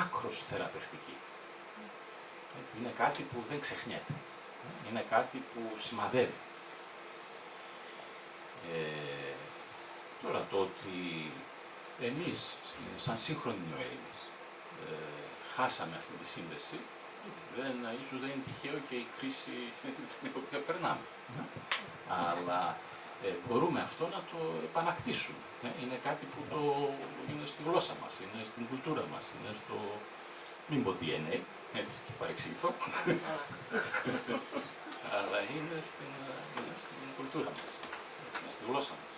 άκρως θεραπευτική. Έτσι, είναι κάτι που δεν ξεχνιέται. Είναι κάτι που σημαδεύει. Τώρα το ότι εμείς, σαν σύγχρονοι νεοέλληνες, χάσαμε αυτή τη σύνδεση, έτσι, ίσως δεν είναι τυχαίο και η κρίση την οποία περνάμε. Αλλά μπορούμε αυτό να το επανακτήσουμε. Είναι κάτι που είναι στη γλώσσα μας, είναι στην κουλτούρα μας, είναι στο... Μην πω DNA, έτσι, παρεξηγηθώ. Αλλά είναι στην κουλτούρα μας, είναι στη γλώσσα μας.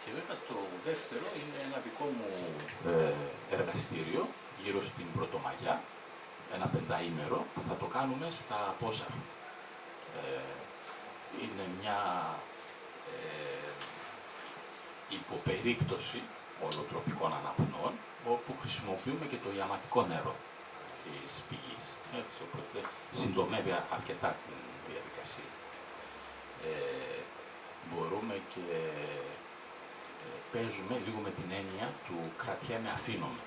Και βέβαια το δεύτερο είναι ένα δικό μου εργαστήριο γύρω στην Πρωτομαγιά, ένα πενταήμερο που θα το κάνουμε στα Πόζαρα. Είναι μια υποπερίπτωση ολοτροπικών αναπνοών, όπου χρησιμοποιούμε και το ιαματικό νερό της πηγής. Έτσι, οπότε συντομεύει αρκετά την διαδικασία. Μπορούμε και παίζουμε λίγο με την έννοια του κρατιέμαι αφήνομαι.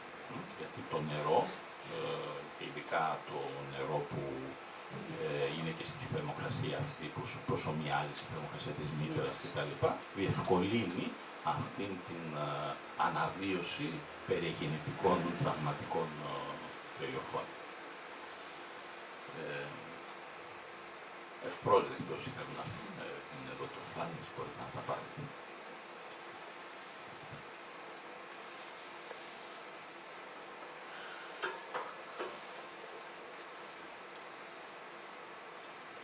Γιατί το νερό, και ειδικά το νερό που είναι και στη θερμοκρασία αυτή που σου προσωμιάζει στη θερμοκρασία της μήτρας κτλ. Διευκολύνει αυτήν την αναβίωση περιγεννητικών τραυματικών περιοχών. Ευπρόσδεκτοι όσοι θέλουν να είναι εδώ το φλάνης, μπορείτε να τα πάρετε.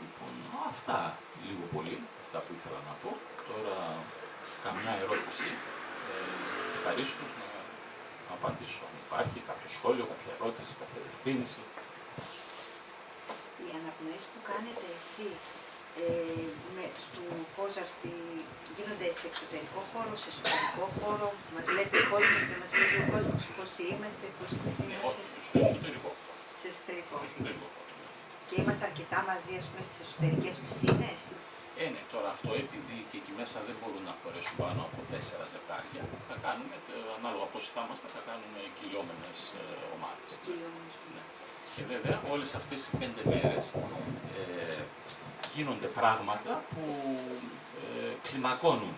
Λοιπόν, αυτά λίγο πολύ, αυτά που ήθελα να πω. Τώρα, καμιά ερώτηση, ευχαρίστως να απαντήσω. Αν υπάρχει κάποιο σχόλιο, κάποια ερώτηση, κάποια διευκρίνηση. Οι αναπνοές που κάνετε εσείς στο Πόζαρ γίνονται σε εξωτερικό χώρο, σε εσωτερικό χώρο, μας βλέπει ο κόσμος, δεν μας βλέπει ο κόσμος, πώς είμαστε, πώς είμαστε. Στο εσωτερικό. Σε εσωτερικό. Εσωτερικό. Και είμαστε αρκετά μαζί, ας πούμε, στις εσωτερικές πισίνες. Ναι, τώρα αυτό επειδή και εκεί μέσα δεν μπορούν να χωρέσουν πάνω από 4 ζευγάρια, θα κάνουμε, ανάλογα πώς θα είμαστε, θα κάνουμε κυλιόμενες ομάδες. Ναι. Και βέβαια όλες αυτές οι 5 μέρες γίνονται πράγματα που κλιμακώνουν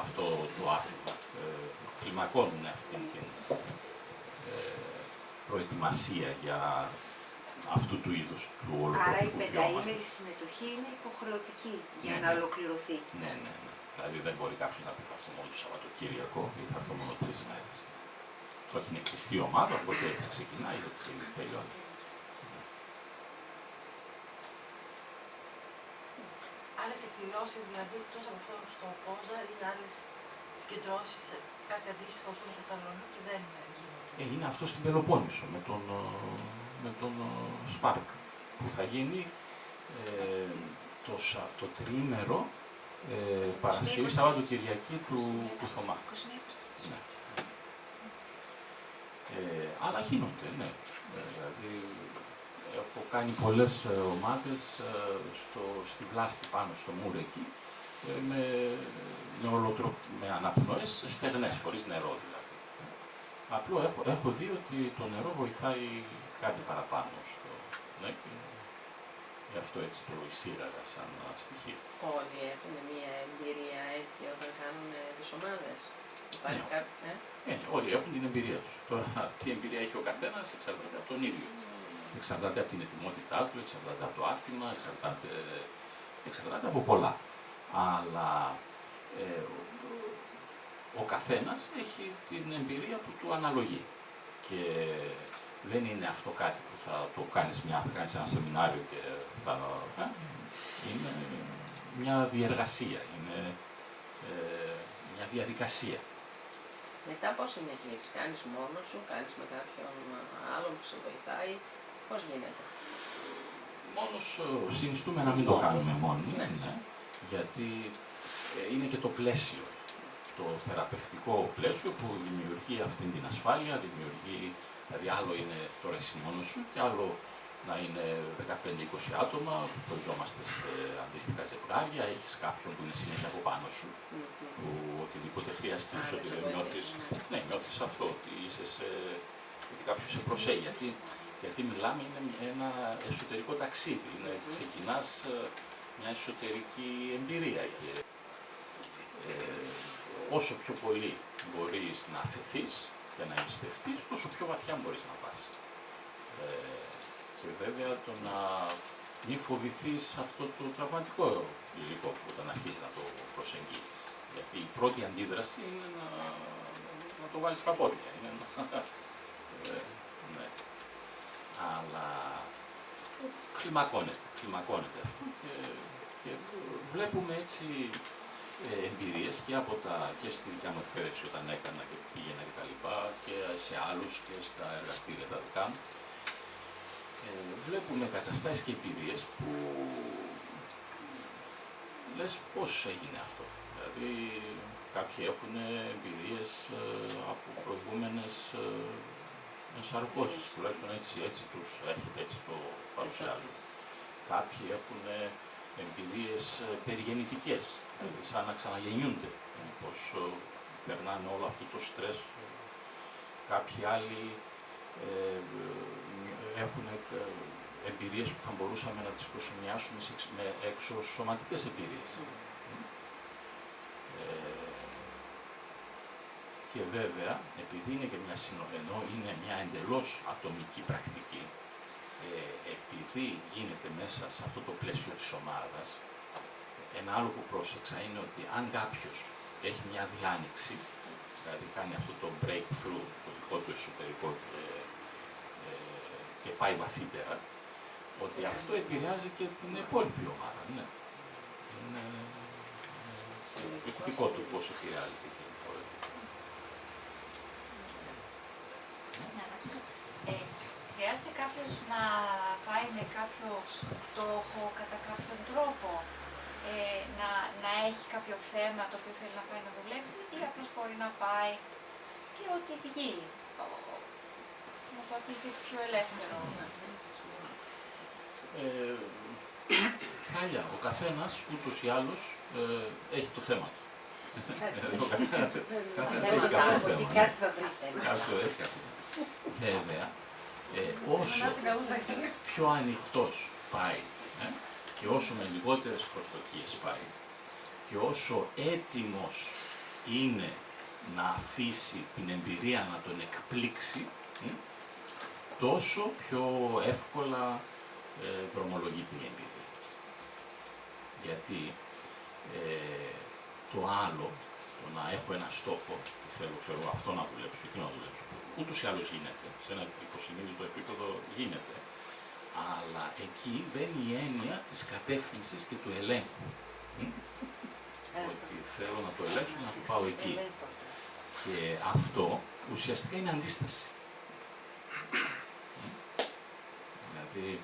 αυτό το άθλημα, κλιμακώνουν αυτή την προετοιμασία για αυτού του είδους του ολοκληρωτικού. Άρα η πενταήμερη συμμετοχή είναι υποχρεωτική για να ολοκληρωθεί. Ναι. Δηλαδή δεν μπορεί κάποιος να πει θα έρθω μόνο το Σαββατοκύριακο ή θα έρθω μόνο 3 μέρες. Όχι, είναι κλειστή ομάδα, οπότε έτσι ξεκινάει, έτσι τελειώνει. Άλλες εκδηλώσεις, δηλαδή εκτός από αυτό στο Πόζαρ ή άλλες συγκεντρώσεις, κάτι αντίστοιχο στο Θεσσαλονίκη δεν γίνονται. Είναι αυτό στην Πελοπόννησο με τον Σπάρκ που θα γίνει το τριήμερο Παρασκευή Σαββατοκυριακή του Θωμά. Ναι. Αλλά γίνονται, ναι. Δηλαδή, έχω κάνει πολλές ομάδες στη Βλάστη πάνω στο Μούρεκι με αναπνοές στεγνές, χωρίς νερό δηλαδή. Απλό έχω δει ότι το νερό βοηθάει κάτι παραπάνω ναι, και γι' αυτό έτσι το εισήγαγα σαν στοιχείο. Όλοι έχουν μια εμπειρία έτσι όταν κάνουν τις ομάδες. Υπάρχει κάποιο, όλοι έχουν την εμπειρία τους. Τώρα, τι εμπειρία έχει ο καθένας εξαρτάται από τον ίδιο. Εξαρτάται από την ετοιμότητά του, εξαρτάται από το άθλημα, εξαρτάται από πολλά. Αλλά ο καθένας έχει την εμπειρία που του αναλογεί. Και Δεν είναι αυτό κάτι που θα το κάνεις ένα σεμινάριο και θα... Είναι μια διεργασία, είναι μια διαδικασία. Μετά πώς συνεχίζεις, κάνεις μόνος σου, κάνεις με κάποιον άλλον που σε βοηθάει, πώς γίνεται? Μόνος συνιστούμε να μην το κάνουμε μόνοι, ναι. Γιατί είναι και το πλαίσιο, το θεραπευτικό πλαίσιο που δημιουργεί αυτή την ασφάλεια, δηλαδή άλλο είναι τώρα εσύ μόνος σου και άλλο να είναι 15-20 άτομα, προϊζόμαστε σε αντίστοιχα ζευγάρια, έχεις κάποιον που είναι συνέχεια από πάνω σου, που οτιδήποτε χρειαστεί, ότι νιώθεις αυτό, ότι ότι κάποιος σε προσέχει. Γιατί μιλάμε, είναι ένα εσωτερικό ταξίδι, ξεκινάς μια εσωτερική εμπειρία και όσο πιο πολύ μπορείς να αφαιθείς και να εμπιστευτείς, τόσο πιο βαθιά μπορείς να πας. Και βέβαια το να μην φοβηθείς αυτό το τραυματικό υλικό που όταν αρχίζεις να το προσεγγίσεις. Γιατί η πρώτη αντίδραση είναι να το βάλεις στα πόδια. Ναι. Αλλά κλιμακώνεται αυτό και βλέπουμε έτσι εμπειρίες και στη δικιά μου εκπαίδευση όταν έκανα και πήγαινα και τα λοιπά και σε άλλους και στα εργαστήρια τα δικά μου. Βλέπουμε καταστάσεις και εμπειρίες που λες πώς έγινε αυτό. Δηλαδή κάποιοι έχουν εμπειρίες από προηγούμενες ενσαρκώσεις, τουλάχιστον έτσι τους έρχεται, έτσι το παρουσιάζουν. Κάποιοι έχουν εμπειρίες περιγεννητικές, δηλαδή σαν να ξαναγεννιούνται, πως περνάνε όλο αυτό το στρες. Κάποιοι άλλοι έχουν εμπειρίες που θα μπορούσαμε να τις προσομοιάσουμε με εξωσωματικές εμπειρίες. Και βέβαια, επειδή είναι και είναι μια εντελώς ατομική πρακτική, επειδή γίνεται μέσα σε αυτό το πλαίσιο της ομάδας, ένα άλλο που πρόσεξα είναι ότι αν κάποιος έχει μια διάνοιξη, δηλαδή κάνει αυτό το breakthrough, το δικό του εσωτερικό και πάει βαθύτερα, ότι αυτό επηρεάζει και την υπόλοιπη ομάδα. Ναι. Είναι εκπληκτικό του πώς επηρεάζει την υπόλοιπη. Να ρωτήσω, χρειάζεται κάποιος να πάει με κάποιο στόχο κατά κάποιον τρόπο, να έχει κάποιο θέμα το οποίο θέλει να πάει να δουλέψει ή απλώς μπορεί να πάει και ό,τι βγει, να το αφήσει έτσι πιο ελεύθερο? Χάλια, ο καθένας ούτως ή άλλως έχει το θέμα του. Ο καθένας έχει κάθε θέμα. Βέβαια, όσο πιο ανοιχτός πάει και όσο με λιγότερες προσδοκίες πάει και όσο έτοιμος είναι να αφήσει την εμπειρία να τον εκπλήξει, τόσο πιο εύκολα δρομολογεί την εμπειρία. Γιατί το άλλο, το να έχω ένα στόχο που θέλω αυτό να δουλέψω, εκεί να δουλέψω, ούτως ή άλλως γίνεται, σε ένα υποσυνείδητο επίπεδο γίνεται, αλλά εκεί μπαίνει η έννοια της κατεύθυνσης και του ελέγχου. Ότι θέλω να το ελέγξω, να το πάω εκεί. Και αυτό ουσιαστικά είναι αντίσταση. Δηλαδή,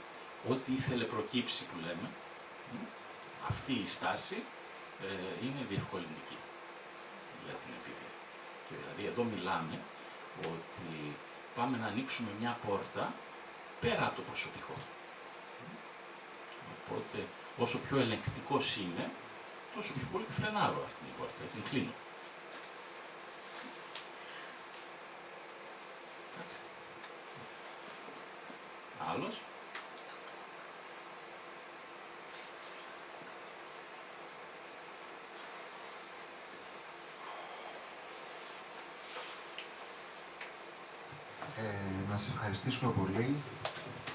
ό,τι ήθελε προκύψει που λέμε, αυτή η στάση είναι διευκολυντική για την εμπειρία. Και δηλαδή εδώ μιλάμε ότι πάμε να ανοίξουμε μια πόρτα πέρα από το προσωπικό. Οπότε όσο πιο ελεγκτικός είμαι, τόσο πιο πολύ φρενάρω αυτή την πόρτα, την κλείνω. Εντάξει. Άλλος. Να σας ευχαριστήσουμε πολύ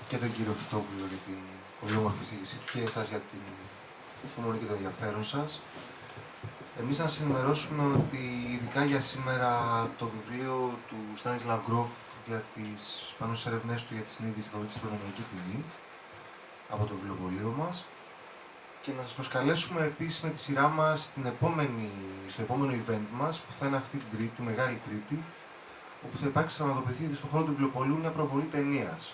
και τον κύριο Φυτόπουλο για την πολύ όμορφη εισήγησή του και εσάς για την φωνή και το ενδιαφέρον σας. Εμείς να σας ενημερώσουμε ότι ειδικά για σήμερα το βιβλίο του Στάνισλαβ Γκρόφ πάνω στις έρευνές του για τη συνείδηση δωρή στην προνομιακή τιμή από το βιβλιοπωλείο μας και να σας προσκαλέσουμε επίσης με τη σειρά μας στο επόμενο event μας που θα είναι αυτή την Τρίτη, Μεγάλη Τρίτη, όπου θα υπάρξει πραγματοποιηθεί στον χώρο του βιβλιοπωλείου μια προβολή ταινίας.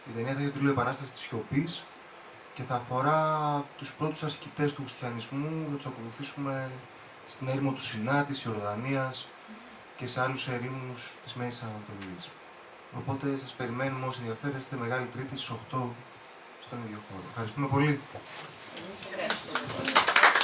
Η ταινία θα έχει τον τίτλο «Επανάσταση της σιωπής» και θα αφορά τους πρώτους ασκητές του χριστιανισμού, θα τους ακολουθήσουμε στην έρημο του Σινά, της Ιορδανίας και σε άλλους ερήμους της Μέσης Ανατολής. Οπότε σας περιμένουμε όσοι ενδιαφέρεστε Μεγάλη Τρίτη στις 8 στον ίδιο χώρο. Ευχαριστούμε πολύ. Εμείς ευχαριστούμε πολύ.